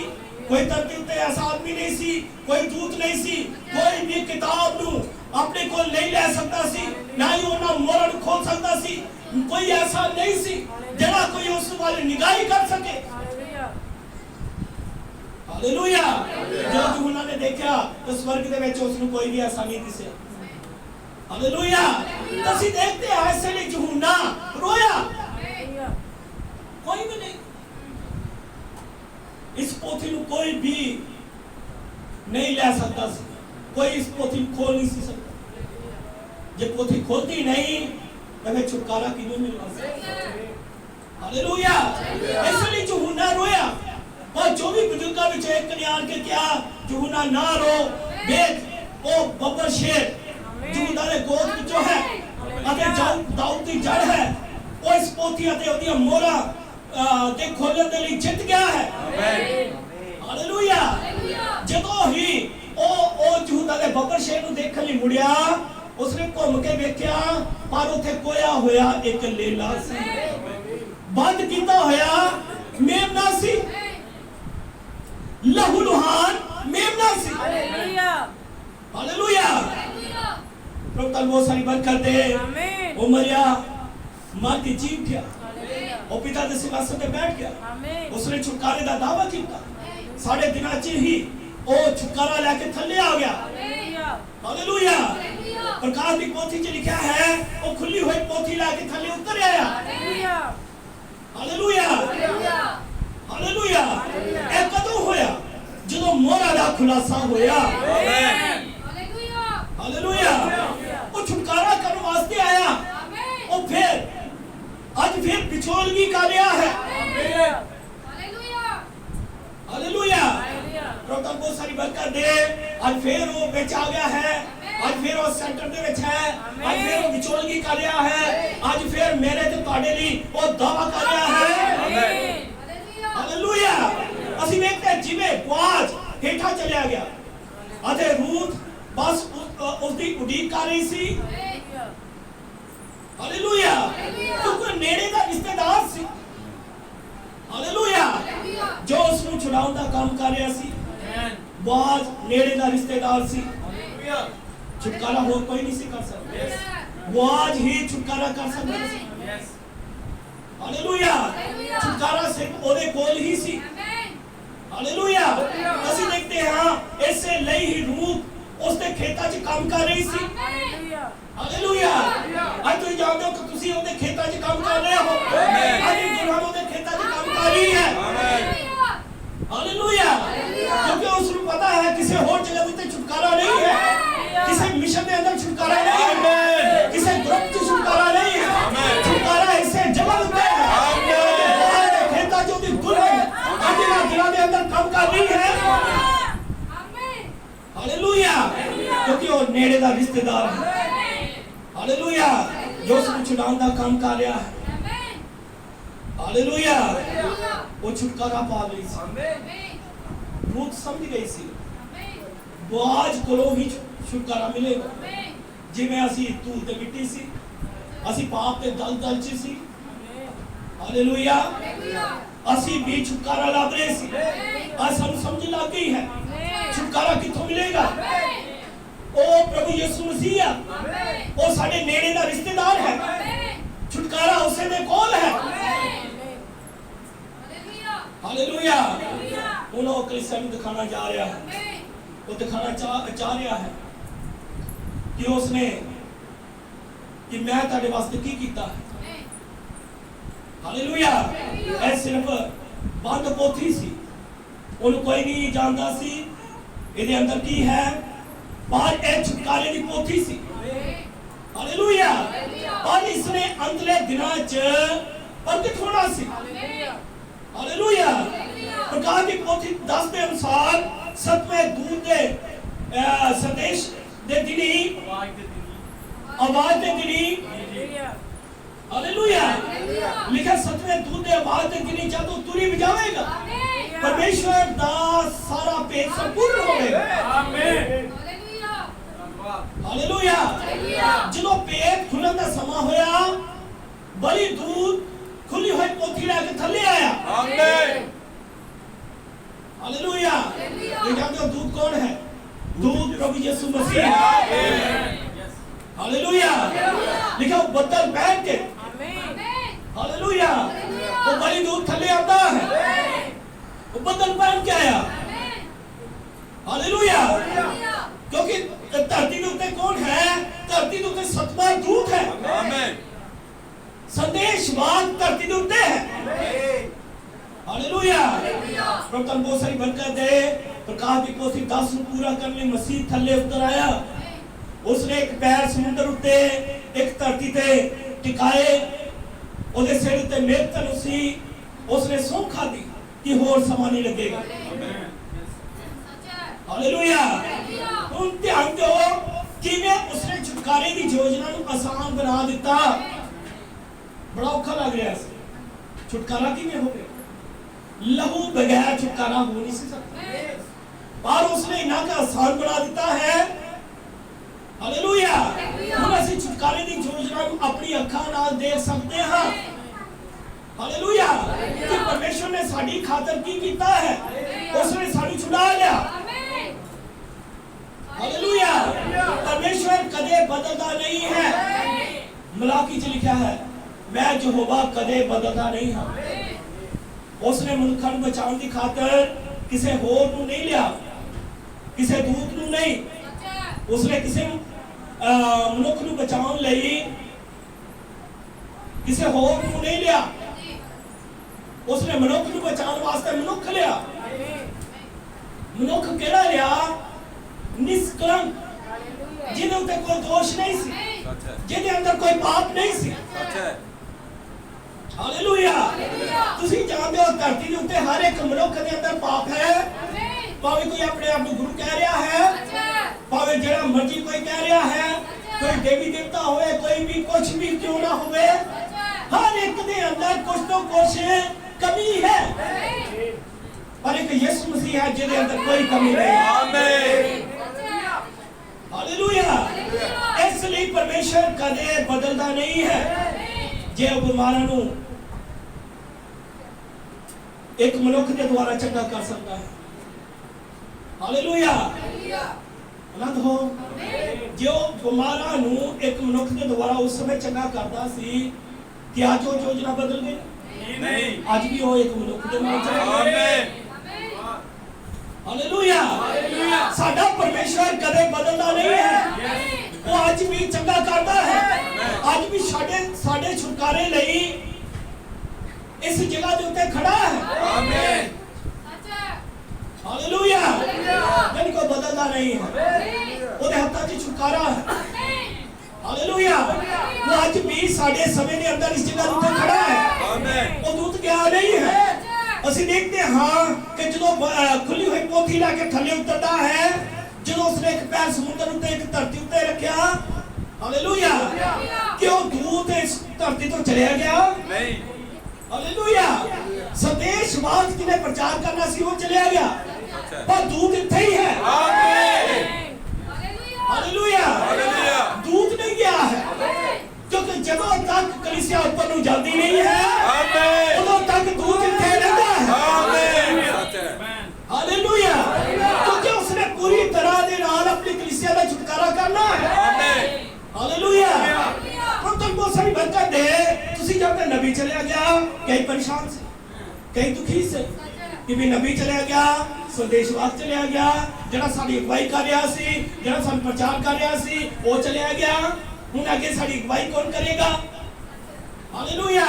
ਕੋਈ ਧਰਤੀ ਉੱਤੇ ਐਸਾ ਆਦਮੀ ਨਹੀਂ ਸੀ, ਕੋਈ ਦੂਤ ਨਹੀਂ ਸੀ, ਕੋਈ ਵੀ ਕਿਤਾਬ ਨੂੰ ਆਪਣੇ ਕੋਲ ਨਹੀਂ ਲੈ ਸਕਦਾ ਸੀ, ਨਾ ਹੀ ਉਹਨਾਂ ਮੋਹਰਾਂ ਨੂੰ ਖੋਲ ਸਕਦਾ ਸੀ। ਕੋਈ ਐਸਾ ਨਹੀਂ ਸੀ ਜਿਹੜਾ ਕੋਈ ਉਸ ਵੱਲ ਨਿਗਾਹ ਕਰ ਸਕੇ। ਹਾਲੇਲੂਇਆ। ਜਦੋਂ ਯਹੋਨਾ ਨੇ ਦੇਖਿਆ ਤਾਂ ਸਵਰਗ ਦੇ ਵਿੱਚ ਉਸ ਨੂੰ ਕੋਈ ਵੀ ਐਸਾ ਨਹੀਂ ਦਿਸਿਆ। ਹਾਲੇਲੂਇਆ। ਅਸੀਂ ਦੇਖਦੇ ਹਾਂ ਇਸੇ ਲਈ ਯਹੋਨਾ ਰੋਇਆ। ਕੋਈ ਵੀ ਨਹੀਂ, ਇਸ ਪੋਥੀ ਨੂੰ ਕੋਈ ਵੀ ਨਹੀਂ ਲੈ ਸਕਦਾ ਸੀ। ਕੋਈ ਇਸ ਪੋਥੀ ਨੂੰ ਖੋਲ ਨਹੀਂ ਸੀ ਸਕਦਾ। ਜੇ ਪੋਥੀ ਖੋਲਦੀ ਨਹੀਂ ਤਾਂ ਫਿਰ ਛੁਟਕਾਰਾ ਕਿਵੇਂ ਮਿਲਣਾ ਸੀ? ਹਾਲੇਲੂਇਆ। ਇਸੇ ਲਈ ਯਹੋਨਾ ਰੋਇਆ। और जो भी बुजुर्गों में एक ने आन के क्या यहूना ना रो, देख वो बब्बर शेर यहूदा ने गोद विचों है अते दाऊद दी जड़ है। वो इस पोथी अते ओदियां मोहरां दे खोलण दे लई जित गया है। आमीन। हालेलुया। जदों ही ओ यहूदा दे बब्बर शेर नूं देखण लई मुड़िया, उसने घुम के वेखिया पर उथे कोया होया एक लेला सी, बंद कीता होया मेमना सी, लहू लुहान मेमना सी। हालेलुया। हालेलुया। प्रभु ताल बहुत सारी बरकत दे। आमीन। वो मरिया, मर के जी उठा, वो पिता दे सिंहासन पे बैठ गया। आमीन। उसने छुटकारे दा दावा किया। साढ़े दिनां च ही वो छुटकारा लेके थल्ले आ गया। हालेलुया। प्रकाश की पोथी च लिखा है वो खुली हुई पोथी लेके थल्ले उतर आया। हालेलुया। हालेलुया। ਇਹ ਕਦੋਂ ਹੋਇਆ? ਜਦੋਂ ਮੋਹਰਾਂ ਦਾ ਖੁਲਾਸਾ ਹੋਇਆ। ਆਮੀਨ। ਹਾਲੇਲੂਇਆ। ਹਾਲੇਲੂਇਆ। ਉਹ ਛੁਟਕਾਰਾ ਕਰਨ ਵਾਸਤੇ ਆਇਆ। ਆਮੀਨ। ਉਹ ਫਿਰ ਅੱਜ ਫਿਰ ਵਿਚੋਲਗੀ ਕਰ ਰਿਹਾ ਹੈ। ਆਮੀਨ। ਹਾਲੇਲੂਇਆ। ਹਾਲੇਲੂਇਆ। ਪ੍ਰਭੂ ਤਾਂ ਬਹੁਤ ਸਾਰੀ ਬਰਕਤ ਦੇ। ਅੱਜ ਫਿਰ ਉਹ ਵਿੱਚ ਆ ਗਿਆ ਹੈ। ਅੱਜ ਫਿਰ ਉਹ ਸੈਂਟਰ ਦੇ ਵਿੱਚ ਹੈ। ਅੱਜ ਫਿਰ ਉਹ ਵਿਚੋਲਗੀ ਕਰ ਰਿਹਾ ਹੈ। ਅੱਜ ਫਿਰ ਮੇਰੇ ਤੇ ਤੁਹਾਡੇ ਲਈ ਉਹ ਦਾਵਾ ਕਰ ਰਿਹਾ ਹੈ। ਆਮੀਨ। ਹਾਲੇਲੂਇਆ। ਅਸੀਂ ਵੇਖਦੇ ਜਿਵੇਂ ਬਾਜ ਹੇਠਾਂ ਚਲਿਆ ਗਿਆ ਅਤੇ ਰੂਥ बस उसकी उड़ीक कर रही सी। हालेलुया, क्योंकि नेड़े का रिश्तेदार सी। हालेलुया, जो उसਨੂੰ छुड़ाਉਣ ਦਾ काम कर रहा सी, बाज नेड़े का रिश्तेदार सी। छुटकारा हो कोई नहीं सी कर सकता, वो आज ही छुटकारा कर सकता सी। हालेलुया, छुटकारा सिर्फ ਉਹਦੇ ਕੋਲ ही सी। हालेलुया, ਅਸੀਂ देखते हैं ऐसे ਲਈ ही रूह ਉਸਦੇ ਖੇਤਾਂ 'ਚ ਕੰਮ ਕਰ ਰਹੀ ਸੀ। ਹਾਲੇਲੂਇਆ, ਅੱਜ ਤੁਸੀਂ ਜਾਣਦੇ ਹੋ ਕਿ ਤੁਸੀਂ ਉਹਦੇ ਖੇਤਾਂ 'ਚ ਕੰਮ ਕਰ ਰਹੇ ਹੋ। ਅੱਜ ਦੁਲਹਨ ਉਹਦੇ ਖੇਤਾਂ 'ਚ ਕੰਮ ਕਰ ਰਹੀ ਹੈ। ਹਾਲੇਲੂਇਆ, ਕਿਉਂਕਿ ਉਸ ਨੂੰ ਪਤਾ ਹੈ ਕਿਸੇ ਹੋਰ ਜਗ੍ਹਾ ਤੇ ਛੁਟਕਾਰਾ ਨਹੀਂ ਹੈ, ਕਿਸੇ ਮਿਸ਼ਨ ਦੇ ਅੰਦਰ ਛੁਟਕਾਰਾ ਨਹੀਂ ਹੈ, ਕਿਸੇ ਗਰੁੱਪ 'ਚ ਛੁਟਕਾਰਾ ਨਹੀਂ ਹੈ। ਛੁਟਕਾਰਾ ਇਸੇ ਜਗ੍ਹਾ ਉੱਤੇ ਹੈ। ਉਹਦੇ ਖੇਤਾਂ 'ਚ ਉਹਦੀ ਦੁਲਹਨ ਅੱਜ ਇਹਨਾਂ ਦਿਨਾਂ ਦੇ ਅੰਦਰ ਕੰਮ ਕਰ ਰਹੀ ਹੈ। हालेलुया, क्योंकि वो नेड़े का रिश्तेदार है। हालेलुया, जो उसको छुड़ाने का काम कर रहा है। हालेलुया, वो छुटकारा पा गई सी। रूथ समझ गई सी, बाज कोलों ही छुटकारा मिलेगा। जिवें असी धूल ते मिट्टी सी, असी पाप ते दलदल च सी। हालेलुया, असी भी छुटकारा लभ रहे सी। आज सानू समझ लग गई है छुटकारा कित्थों मिलेगा। ओ प्रभु यीशु मसीह ओ साडे नेड़े दा रिश्तेदार है। छुटकारा उसे दे कोल है। हालेलुया, उन्होंने कलीसिया नूं दिखाना जा रहा है, वो दिखाना चाह रहा है कि उसने कि मैं तुहाडे वास्ते की कीता है। हालेलुया, ऐ सिर्फ बंद पोथी सी, उन्होंने कोई नहीं जानता सी ਇਹਦੇ ਅੰਦਰ ਕੀ ਹੈ, ਪਰ ਇਹ ਛੁਟਕਾਰੇ ਦੀ ਪੋਥੀ ਸੀ। ਹਾਲੇਲੂਇਆ, ਪਰ ਇਸਨੇ ਅੰਤਲੇ ਦਿਨਾਂ 'ਚ ਪ੍ਰਗਟ ਹੋਣਾ ਸੀ। ਹਾਲੇਲੂਇਆ, ਪ੍ਰਕਾਸ਼ ਦੀ ਪੋਥੀ 10 ਦੇ ਅਨੁਸਾਰ 7ਵੇਂ ਦੂਤ ਦੇ ਸੰਦੇਸ਼ ਦੇ ਦਿਨੀ ਆਵਾਜ਼ ਦੇ ਦਿਨੀ। ਹਾਲੇਲੂਇਆ, ਲਿਖਿਆ 7ਵੇਂ ਦੂਤ ਦੇ ਆਵਾਜ਼ ਦੇ ਦਿਨੀ ਜਦੋਂ ਤੁਰੀ ਵਜਾਵੇਗਾ परमेश्वर दा सारा भेद संपूर्ण होवेगा। आमीन, हालेलुया। ਜਦੋਂ भेद खुलन ਦਾ ਸਮਾਂ ਹੋਇਆ, ਬੜੀ ਦੂਤ ਖੁੱਲੀ ਹੋਈ ਪੋਥੀ ਲੈ ਕੇ ਥੱਲੇ ਆਇਆ। ਆਮੀਨ, ਹਾਲੇਲੁया। ਇਹ ਜਾਣਦੇ ਹੋ ਦੂਤ ਕੌਣ ਹੈ? ਦੂਤ ਪ੍ਰਭੂ ਯਿਸੂ ਮਸੀਹ। ਆਮੀਨ, ਹਾਲੇਲुया। ਲਿਖਿਆ ਬੱਦਲ ਪਹਿਨ ਕੇ। ਆਮੀਨ, ਹਾਲੇਲुया। ਉਹ ਬੜੀ ਦੂਤ ਥੱਲੇ ਆਉਂਦਾ ਹੈ, वो बदल पहन के आया। हालेलुया, क्योंकि धरती के ऊपर कौन है? धरती के ऊपर 7वां दूत है। आमीन, संदेशवान धरती के ऊपर है। हालेलुया, प्रभु बहुत सारी बरकत दे। प्रकाश की पोथी 10 ਨੂੰ पूरा करने मसीह थल्ले उतर आया। उसने एक पैर समुद्र उत्ते एक धरती ते टिकाए, ਉਹਦੇ ਸਿਰ ਤੇ ਮੇਤਨ ਸੀ। उसने सौं खादी कि होर समा नहीं लगेगा। हालेलुया, ਹੁਣ ਧਿਆਨ ਦਿਓ ਕਿਵੇਂ ਉਸਨੇ ਛੁਟਕਾਰੇ ਦੀ ਯੋਜਨਾ ਨੂੰ ਆਸਾਨ ਬਣਾ ਦਿੱਤਾ। ਬੜਾ ਔਖਾ ਲੱਗ ਰਿਹਾ ਸੀ। ਛੁਟਕਾਰਾ ਕਿਵੇਂ ਹੋਵੇ? ਲਹੂ ਬਗੈਰ ਛੁਟਕਾਰਾ ਹੋ ਨਹੀਂ ਸਕਦਾ, ਪਰ ਉਸਨੇ ਇਹਨਾਂ ਦਾ ਆਸਾਨ ਬਣਾ ਦਿੱਤਾ ਹੈ। ਹਾਲੇਲੁਇਆ, ਹੁਣ ਅਸੀਂ ਛੁਟਕਾਰੇ ਦੀ ਯੋਜਨਾ ਨੂੰ ਆਪਣੀ ਅੱਖਾਂ ਨਾਲ ਦੇਖ ਸਕਦੇ ਹਾਂ। हालेलुया, कि परमेश्वर ने साडी खातर की कीता है, उसने साडी छुड़ा लिया। हालेलुया, परमेश्वर कदे बदलता नहीं है। मलाकी च लिखा है मैं यहोवा कदे बदलता नहीं हां। उसने मनुष्य ਨੂੰ बचाਉਣ ਦੀ ਖਾਤਰ ਕਿਸੇ ਹੋਰ ਨੂੰ ਨਹੀਂ ਲਿਆ, ਕਿਸੇ ਦੂਤ ਨੂੰ ਨਹੀਂ। उसने ਕਿਸੇ ਮਨੁੱਖ ਨੂੰ ਬਚਾਉਣ ਲਈ ਕਿਸੇ ਹੋਰ ਨੂੰ ਨਹੀਂ ਲਿਆ। उसने मनुष्य को बचाने वास्ते मनुष्य लिया। मनुष्य केड़ा लिया? निष्कलंक, जिन्हें उत्ते कोई दोष नहीं सी, जिन्हें अंदर कोई पाप नहीं सी। हालेलुया, तुसी जानते हो धरती के उत्ते हर एक मनुष्य के अंदर पाप है। भावे कोई अपने आप को गुरु कह रहा है, भावे जेड़ा मर्जी कोई कह रहा है, कोई देवी देवता होवे, कोई भी कुछ भी क्यों ना होवे, हर एक दे अंदर कुछ तो कुछ कमी है। पर एक यीशु मसीह है जिसके अंदर कोई कमी नहीं। आमीन, ਹਾਲੇਲੂਇਆ। ਇਸ ਲਈ ਪਰਮੇਸ਼ਰ ਕਦੇ ਬਦਲਦਾ ਨਹੀਂ ਹੈ। ਜੇ ਉਹ ਬਿਮਾਰਾਂ ਨੂੰ ਇੱਕ ਮਨੁੱਖ ਦੇ ਦੁਆਰਾ ਚੰਗਾ ਕਰ ਸਕਦਾ ਹੈ, ਹਾਲੇਲੂਇਆ, ਆਨੰਦ ਹੋ। ਜੋ ਬਿਮਾਰਾਂ ਨੂੰ ਇੱਕ ਮਨੁੱਖ ਦੇ ਦੁਆਰਾ ਉਸ ਸਮੇਂ ਚੰਗਾ ਕਰਦਾ ਸੀ, ਕਿ ਅੱਜ ਉਹ ਯੋਜਨਾ ਬਦਲ ਗਈ? ਨਹੀਂ। ਅੱਜ ਵੀ ਉਹ ਇੱਕ ਮਨੁੱਖ ਦੇ ਨਾਲ ਚੱਲਦਾ ਹੈ। ਆਮੇਨ। ਹਾਲੇਲੂਇਆ। ਸਾਡਾ ਪਰਮੇਸ਼ਰ ਕਦੇ ਬਦਲਦਾ ਨਹੀਂ ਹੈ। ਉਹ ਅੱਜ ਵੀ ਚੰਗਾ ਕਰਦਾ ਹੈ। ਅੱਜ ਵੀ ਸਾਡੇ ਛੁਟਕਾਰੇ ਲਈ ਇਸ ਜਗ੍ਹਾ ਦੇ ਉੱਤੇ ਖੜਾ ਹੈ। ਆਮੇਨ। ਹਾਲੇਲੂਇਆ। ਯਾਨੀ ਕੋਈ ਬਦਲਦਾ ਨਹੀਂ ਹੈ। ਉਹਦੇ ਹੱਥਾਂ 'ਚ ਛੁਟਕਾਰਾ ਹੈ। ਹਾਲੇਲੂਇਆ। ਉਹ ਅੱਜ ਵੀ ਸਾਡੇ ਸਮੇਂ ਦੇ ਅੰਦਰ ਇਸ ਜਗ੍ਹਾ ਦੇ ਉੱਤੇ ਖੜਾ ਹੈ। ਆਮੇਨ। ਉਹ ਦੂਤ ਗਿਆ ਨਹੀਂ ਹੈ। ਅਸੀਂ ਦੇਖਦੇ ਹਾਂ ਕਿ ਜਦੋਂ ਖੁੱਲੀ ਹੋਈ ਪੋਥੀ ਲੈ ਕੇ ਥੱਲੇ ਉਤਰਦਾ ਹੈ, ਜਦੋਂ ਉਸਨੇ ਇੱਕ ਪੈਰ ਸਮੁੰਦਰ ਉੱਤੇ ਇੱਕ ਧਰਤੀ ਉੱਤੇ ਰੱਖਿਆ, ਹਾਲੇਲੂਇਆ, ਕਿ ਉਹ ਦੂਤ ਇਸ ਧਰਤੀ ਤੋਂ ਚਲਿਆ ਗਿਆ? ਨਹੀਂ। ਹਾਲੇਲੂਇਆ। ਸੰਦੇਸ਼ਵਾਦ ਜਿਹਨੇ ਪ੍ਰਚਾਰ ਕਰਨਾ ਸੀ ਉਹ ਚਲਿਆ ਗਿਆ, ਪਰ ਦੂਤ ਇੱਥੇ ਹੀ ਹੈ। ਆਮੇਨ। ਹਾਲੇਲੂਇਆ। ਹਾਲੇਲੂਇਆ। ਦੂਤ ਨਹੀਂ ਗਿਆ ਹੈ, ਕਿਉਂਕਿ ਜਦੋਂ ਤੱਕ ਕਲੀਸਿਆ ਉੱਪਰ ਨੂੰ ਜਾਂਦੀ ਨਹੀਂ ਹੈ, ਆਮੇਨ। ਉਦੋਂ ਤੱਕ ਦੂਤ ਇੱਥੇ ਰਹਿੰਦਾ ਹੈ। ਆਮੇਨ। ਸੱਚ ਹੈ। ਹਾਲੇਲੂਇਆ। ਕਿਉਂਕਿ ਉਸਨੇ ਪੂਰੀ ਤਰ੍ਹਾਂ ਦੇ ਨਾਲ ਆਪਣੀ ਕਲੀਸਿਆ ਦਾ ਛੁਟਕਾਰਾ ਕਰਨਾ ਹੈ। ਆਮੇਨ। ਹਾਲੇਲੂਇਆ। ਹੁਣ ਤੁਹਾਨੂੰ ਬਹੁਤ ਸਾਰੀ ਬਰਕਤ ਦੇ। ਤੁਸੀਂ ਜਦ ਤੱਕ ਨਬੀ ਚਲਿਆ ਗਿਆ, ਕਈ ਪਰੇਸ਼ਾਨ ਸੀ, ਕਈ ਦੁਖੀ ਸੀ ਕਿ ਵੀ ਨਬੀ ਚਲਿਆ ਗਿਆ, ਸੰਦੇਸ਼ਵਾਦ ਚਲਿਆ ਗਿਆ, ਜਿਹੜਾ ਸਾਡੀ ਅਗਵਾਈ ਕਰ ਰਿਹਾ ਸੀ, ਜਿਹੜਾ ਸਾਨੂੰ ਪ੍ਰਚਾਰ ਕਰ ਰਿਹਾ ਸੀ, ਉਹ ਚਲਿਆ ਗਿਆ। ਹੁਣ ਅੱਗੇ ਸਾਡੀ ਅਗਵਾਈ ਕੌਣ ਕਰੇਗਾ? ਹਾਲੇਲੂਇਆ।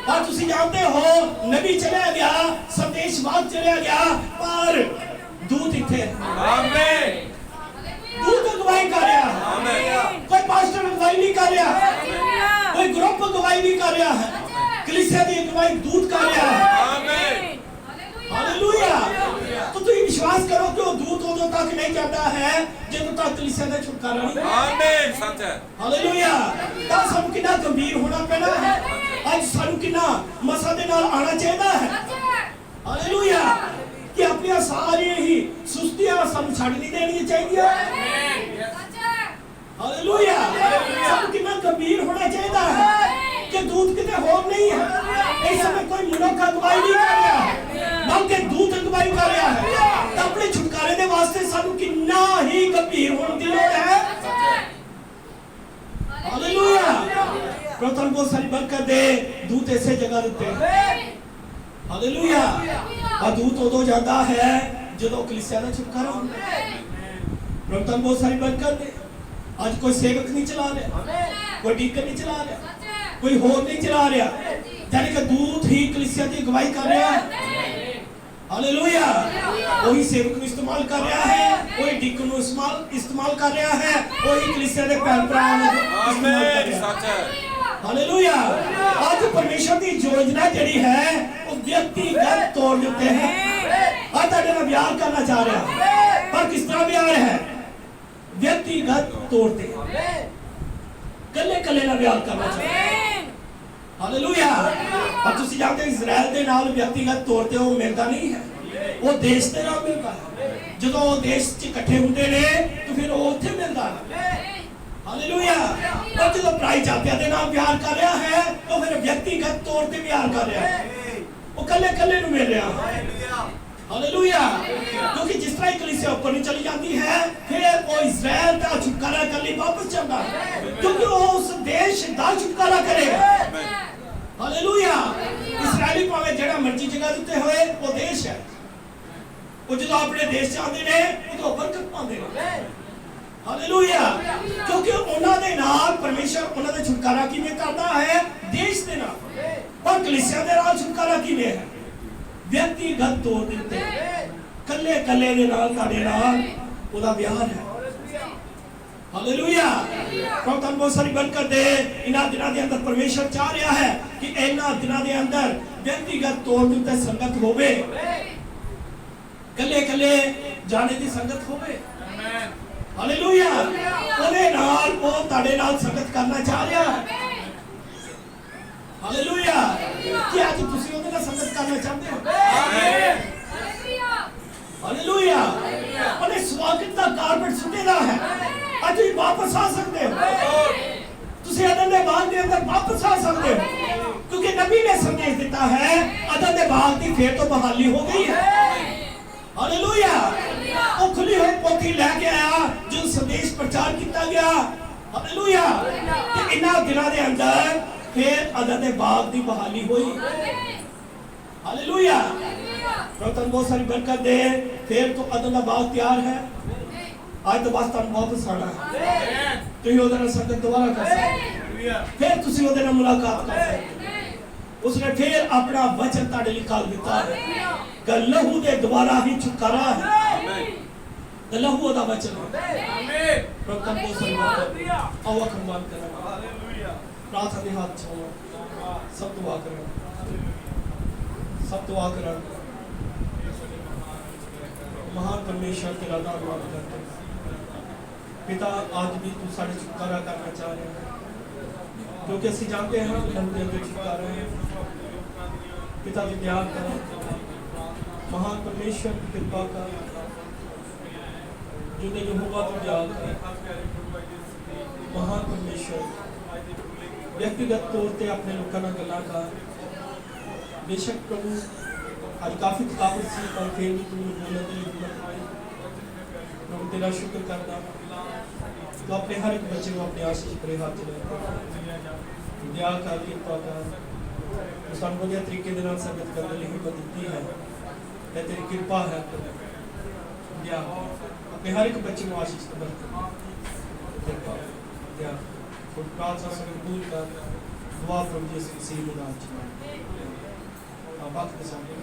ਪਰ ਤੁਸੀਂ ਜਾਣਦੇ ਹੋ, ਨਬੀ ਚਲਿਆ ਗਿਆ, ਸੰਦੇਸ਼ਵਾਦ ਚਲਿਆ ਗਿਆ, ਪਰ ਦੂਤ ਇੱਥੇ ਹੈ। ਆਮੇਨ। ਦੂਤ ਅਗਵਾਈ ਕਰ ਰਿਹਾ ਹੈ। ਆਮੇਨ। ਕੋਈ ਪਾਸਟਰ ਅਗਵਾਈ ਨਹੀਂ ਕਰ ਰਿਹਾ, ਕੋਈ ਗਰੁੱਪ ਅਗਵਾਈ ਨਹੀਂ ਕਰ ਰਿਹਾ ਹੈ, ਕਲੀਸਿਆ ਦੀ ਅਗਵਾਈ ਦੂਤ ਕਰ ਰਿਹਾ ਹੈ। ਆਮੇਨ। ਹਾਲੇਲੂਇਆ। तो ਤੁਸੀਂ ਵਿਸ਼ਵਾਸ ਕਰੋ ਕਿ ਉਹ ਦੂਤ ਉਦੋਂ ਤੱਕ ਨਹੀਂ ਜਾਂਦਾ ਹੈ ਜਦੋਂ ਤੱਕ ਕਲੀਸਿਆ ਦਾ ਛੁਟਕਾਰਾ ਨਹੀਂ। ਆਮੇਨ। ਸੱਚ ਹੈ। ਹਾਲੇਲੂਇਆ। ਤਾਂ ਸਾਨੂੰ ਕਿੰਨਾ ਗੰਭੀਰ ਹੋਣਾ ਪੈਣਾ ਹੈ। ਅੱਜ ਸਾਨੂੰ ਕਿੰਨਾ ਮਸਾ ਦੇ ਨਾਲ ਆਣਾ ਚਾਹੀਦਾ ਹੈ। ਹਾਲੇਲੂਇਆ। ਕਿ ਆਪਣੀਆਂ ਸਾਰੀਆਂ ਹੀ ਸੁਸਤੀਆਂ ਸਾਨੂੰ ਛੱਡ ਨਹੀਂ ਦੇਣੀਆਂ ਚਾਹੀਦੀਆਂ। ਹਾਲੇਲੂਇਆ। ਸਾਨੂੰ ਕਿੰਨਾ ਗੰਭੀਰ ਹੋਣਾ ਚਾਹੀਦਾ ਹੈ ਕਿ ਦੂਤ ਕਿਤੇ ਹੋਰ ਨਹੀਂ ਹੈ। ਇਸ ਸਮੇਂ ਕੋਈ ਮਨੁੱਖ ਅਗਵਾਈ ਨਹੀਂ ਕਰ ਰਿਹਾ ਹੈ, ਬਲਕਿ ਦੂਤ ਅਗਵਾਈ ਕਰ ਰਿਹਾ ਹੈ। ਤਾਂ ਆਪਣੇ ਛੁਟਕਾਰੇ ਦੇ ਵਾਸਤੇ ਸਾਨੂੰ ਕਿੰਨਾ ਹੀ ਗੰਭੀਰ ਹੋਣ ਦੀ ਲੋੜ ਹੈ। ਹਾਲੇਲੂਇਆ। ਪ੍ਰਭੂ ਬਹੁਤ ਸਾਰੀ ਬਰਕਤ ਦੇ। ਦੂਤ ਇਸੇ ਜਗ੍ਹਾ ਦੇ ਉੱਤੇ। ਹਾਲੇਲੂਇਆ। ਆ ਦੂਤ ਉਦੋਂ ਜਾਂਦਾ ਹੈ ਜਦੋਂ ਕਲੀਸਿਆ ਦਾ ਛੁਟਕਾਰਾ ਹੁੰਦਾ ਹੈ। ਪ੍ਰਭੂ ਬਹੁਤ ਸਾਰੀ ਬਰਕਤ ਦੇ। ਅੱਜ ਕੋਈ ਸੇਵਕ ਨਹੀਂ ਚਲਾ ਰਿਹਾ, ਕੋਈ ਡੀਕਨ ਨਹੀਂ ਚਲਾ ਰਿਹਾ, ਕੋਈ ਹੋਰ ਨਹੀਂ ਚਲਾ ਰਿਹਾ, ਜਾਨੀ ਕਿ ਦੂਤ ਹੀ ਕਲੀਸਿਆ ਦੀ ਅਗਵਾਈ ਕਰ ਰਿਹਾ ਹੈ। ਹਾਲੇਲੂਇਆ। ਉਹੀ ਸੇਵਕ ਨੂੰ ਇਸਤੇਮਾਲ ਕਰ ਰਿਹਾ ਹੈ, ਉਹੀ ਡੀਕਨ ਨੂੰ ਇਸਤੇਮਾਲ ਕਰ ਰਿਹਾ ਹੈ, ਉਹੀ ਕਲੀਸਿਆ ਦੇ ਭੈਣ ਭਰਾਵਾਂ ਨੂੰ ਇਸਤੇਮਾਲ ਕਰ ਆਮੇਨ। ਰਿਹਾ ਸੱਚ ਹੈ। ਹੈ। ਹਾਲੇਲੂਇਆ। ਅੱਜ ਪਰਮੇਸ਼ਰ ਦੀ ਯੋਜਨਾ ਜਿਹੜੀ ਹੈ ਉਹ ਵਿਅਕਤੀਗਤ ਤੌਰ ਦੇ ਉੱਤੇ ਹੈ। ਅੱਜ ਤੁਹਾਡੇ ਨਾਲ ਵਿਆਹ ਕਰਨਾ ਚਾਹ ਰਿਹਾ, ਪਰ ਕਿਸ ਤਰ੍ਹਾਂ ਵਿਆਹ ਹੈ? ਵਿਅਕਤੀਗਤ ਤੌਰ ਤੇ, ਕੱਲੇ ਕੱਲੇ ਨਾਲ ਵਿਆਹ ਕਰਨਾ ਚਾਹ ਰਿਹਾ। ਹਾਲੇਲੂਇਆ। ਪਰ ਤੁਸੀਂ ਜਾਣਦੇ ਹੋ ਇਜ਼ਰਾਈਲ ਦੇ ਨਾਲ ਵਿਅਕਤੀਗਤ ਤੌਰ ਤੇ ਉਹ ਮਿਲਦਾ ਨਹੀਂ ਹੈ, ਉਹ ਦੇਸ਼ ਦੇ ਨਾਲ ਮਿਲਦਾ ਹੈ। ਜਦੋਂ ਉਹ ਦੇਸ਼ 'ਚ ਇਕੱਠੇ ਹੁੰਦੇ ਨੇ ਤਾਂ ਫਿਰ ਉਹ ਉੱਥੇ ਮਿਲਦਾ ਹੈ। ਹਾਲੇਲੂਇਆ। ਪਰ ਜਦੋਂ ਭਰਾਈ ਜਾਤੀਆਂ ਦੇ ਨਾਲ ਪਿਆਰ ਕਰ ਰਿਹਾ ਹੈ ਤਾਂ ਫਿਰ ਵਿਅਕਤੀਗਤ ਤੌਰ ਤੇ ਪਿਆਰ ਕਰ ਰਿਹਾ ਹੈ, ਉਹ ਕੱਲੇ ਕੱਲੇ ਨੂੰ ਮਿਲ ਰਿਹਾ ਹੈ। ਹਾਲੇਲੂਇਆ। ਕਿਉਂਕਿ ਜਿਸ ਤਰ੍ਹਾਂ ਹੀ ਕਲੀਸਿਆ ਉੱਪਰ ਨੂੰ ਚਲੀ ਜਾਂਦੀ ਹੈ, ਫਿਰ ਉਹ ਇਜ਼ਰਾਈਲ ਦਾ ਛੁਟਕਾਰਾ ਕਰਨ ਲਈ ਵਾਪਸ ਜਾਂਦਾ ਹੈ, ਕਿਉਂਕਿ ਉਹ ਉਸ ਦੇਸ਼ ਦਾ ਛੁਟਕਾਰਾ ਕਰੇਗਾ। ਹਾਲੇਲੂਇਆ। ਇਸਰਾਇਲੀ ਭਾਵੇਂ ਜਿਹੜਾ ਮਰਜ਼ੀ ਜਗ੍ਹਾ ਦੇ ਉੱਤੇ ਹੋਏ, ਉਹ ਦੇਸ਼ ਹੈ। ਉਹ ਜਦੋਂ ਆਪਣੇ ਦੇਸ਼ 'ਚ ਆਉਂਦੇ ਨੇ ਉਦੋਂ ਬਰਕਤ ਪਾਉਂਦੇ ਨੇ। ਹਾਲੇਲੂਇਆ। ਕਿਉਂਕਿ ਉਹਨਾਂ ਦੇ ਨਾਲ ਪਰਮੇਸ਼ਰ ਉਹਨਾਂ ਦਾ ਛੁਟਕਾਰਾ ਕਿਵੇਂ ਕਰਦਾ ਹੈ? ਦੇਸ਼ ਦੇ ਨਾਲ। ਪਰ ਕਲੀਸਿਆ ਦੇ ਨਾਲ ਛੁਟਕਾਰਾ ਕਿਵੇਂ ਹੈ? ਵਿਅਕਤੀਗਤ ਤੌਰ ਦੇ ਉੱਤੇ, ਕੱਲੇ ਕੱਲੇ ਦੇ ਨਾਲ, ਤੁਹਾਡੇ ਨਾਲ ਉਹਦਾ ਵਿਆਹ ਹੈ। ਹਾਲੇਲੂਇਆ। ਪ੍ਰਭੂ ਤੁਹਾਨੂੰ ਬਹੁਤ ਸਾਰੀ ਬਰਕਤ ਦੇ। ਇਹਨਾਂ ਦਿਨਾਂ ਦੇ ਅੰਦਰ ਪਰਮੇਸ਼ਰ ਚਾਹ ਰਿਹਾ ਹੈ ਕਿ ਇਹਨਾਂ ਦਿਨਾਂ ਦੇ ਅੰਦਰ ਵਿਅਕਤੀਗਤ ਤੌਰ ਦੇ ਉੱਤੇ ਸੰਗਤ ਹੋਵੇ, ਕੱਲੇ ਕੱਲੇ ਜਾਣੇ ਦੀ ਸੰਗਤ ਹੋਵੇ। ਹਾਲੇਲੂਇਆ। ਉਹਦੇ ਨਾਲ ਉਹ ਤੁਹਾਡੇ ਨਾਲ ਸੰਗਤ ਕਰਨਾ ਚਾਹ ਰਿਹਾ ਹੈ। ਹਾਲੇਲੂਇਆ। ਕਿ ਅੱਜ ਤੁਸੀਂ ਉਹਦੇ ਨਾਲ ਸੰਗਤ ਕਰਨਾ ਚਾਹੁੰਦੇ ਹੋ? ਆਮੇਨ। ਹਾਲੇਲੂਇਆ। ਉਹਨੇ ਸਵਾਗਤ ਦਾ ਕਾਰਪੇਟ ਸੁੱਟੇਦਾ ਹੈ। ਅੱਜ ਵੀ ਵਾਪਸ ਆ ਸਕਦੇ ਹੋ ਤੁਸੀਂ ਅਦਨ ਦੇ ਬਾਗ ਦੇ ਅੰਦਰ ਵਾਪਸ ਆ ਸਕਦੇ ਹੋ ਕਿਉਂਕਿ ਨਬੀ ਨੇ ਸੰਦੇਸ਼ ਦਿੱਤਾ ਹੈ ਅਦਨ ਦੇ ਬਾਗ ਦੀ ਫੇਰ ਤੋਂ ਬਹਾਲੀ ਹੋ ਗਈ ਹੈ ਹਾਲੇਲੂਇਆ ਉਹ ਖੁੱਲੀ ਹੋਈ ਪੋਥੀ ਲੈ ਕੇ ਆਇਆ ਜੋ ਸੰਦੇਸ਼ ਪ੍ਰਚਾਰ ਕੀਤਾ ਗਿਆ ਹਾਲੇਲੂਇਆ ਤੇ ਇਹਨਾਂ ਦਿਨਾਂ ਦੇ ਅੰਦਰ ਫੇਰ ਅਦਨ ਦੇ ਬਾਗ ਦੀ ਬਹਾਲੀ ਹੋਈ ਹਾਲੇਲੂਇਆ प्रभु बहुत सारी बरकत दे फिर तो अदन का बाग तैयार है आज तो बस तुम वापस आना है तुम ਉਹਦੇ ਨਾਲ ਸੰਗਤ ਦੁਬਾਰਾ ਕਰ ਸਕਦੇ ਫਿਰ ਤੁਸੀਂ ਉਹਦੇ ਨਾਲ ਮੁਲਾਕਾਤ ਕਰ ਸਕਦੇ ਉਸਨੇ ਫਿਰ ਆਪਣਾ ਵਚਨ ਤੁਹਾਡੇ ਲਈ ਕੱਲ ਦਿੱਤਾ ਹੈ ਕਿ ਲਹੂ ਦੇ ਦੁਆਰਾ ਹੀ ਛੁਟਕਾਰਾ ਹੈ ਤੇ ਲਹੂ ਦਾ ਵਚਨ ਹੈ ਪ੍ਰਭੂ ਤੁਮ ਬਹੁਤ ਸਾਰੀ ਬਰਕਤ ਆਓ ਅਖੰਡ ਕਰਾਂਗੇ ਹਾਲੇਲੂਇਆ ਪ੍ਰਾਰਥਨਾ ਦੇ ਹੱਥ ਛੋੜੋ ਸਭ ਦੁਆ ਕਰੋ सब दुआ करा महान परमेश्वर तेरा धन्यवाद करते पिता आज भी तू साढ़े छुटकारा करना चाह रहे हैं क्योंकि असं जानते हैं लंबे अगे छुटकारा है पिता की दया कर महान परमेश्वर की कृपा कर जो यहोवा तू दया कर महान परमेश्वर व्यक्तिगत तौर पर अपने लोगों नाल गल्लां कर बेशक प्रभु आज काफी थकावट सी पर फिर भी तू बोलने के लिए हिम्मत पाई प्रभु तेरा शुक्र करना तो अपने हर एक बच्चे को अपने आशीष भरे हाथ चले दया कर कृपा कर सानू वधिया तरीके दे नाल संगत करने लिए हिम्मत दी है ते तेरी कृपा है दया अपने हर एक बच्चे को आशीष दे कृपा दया और प्रार्थना से कबूल कर दुआ प्रभु यीशु मसीह के नाम में वक्त के सामने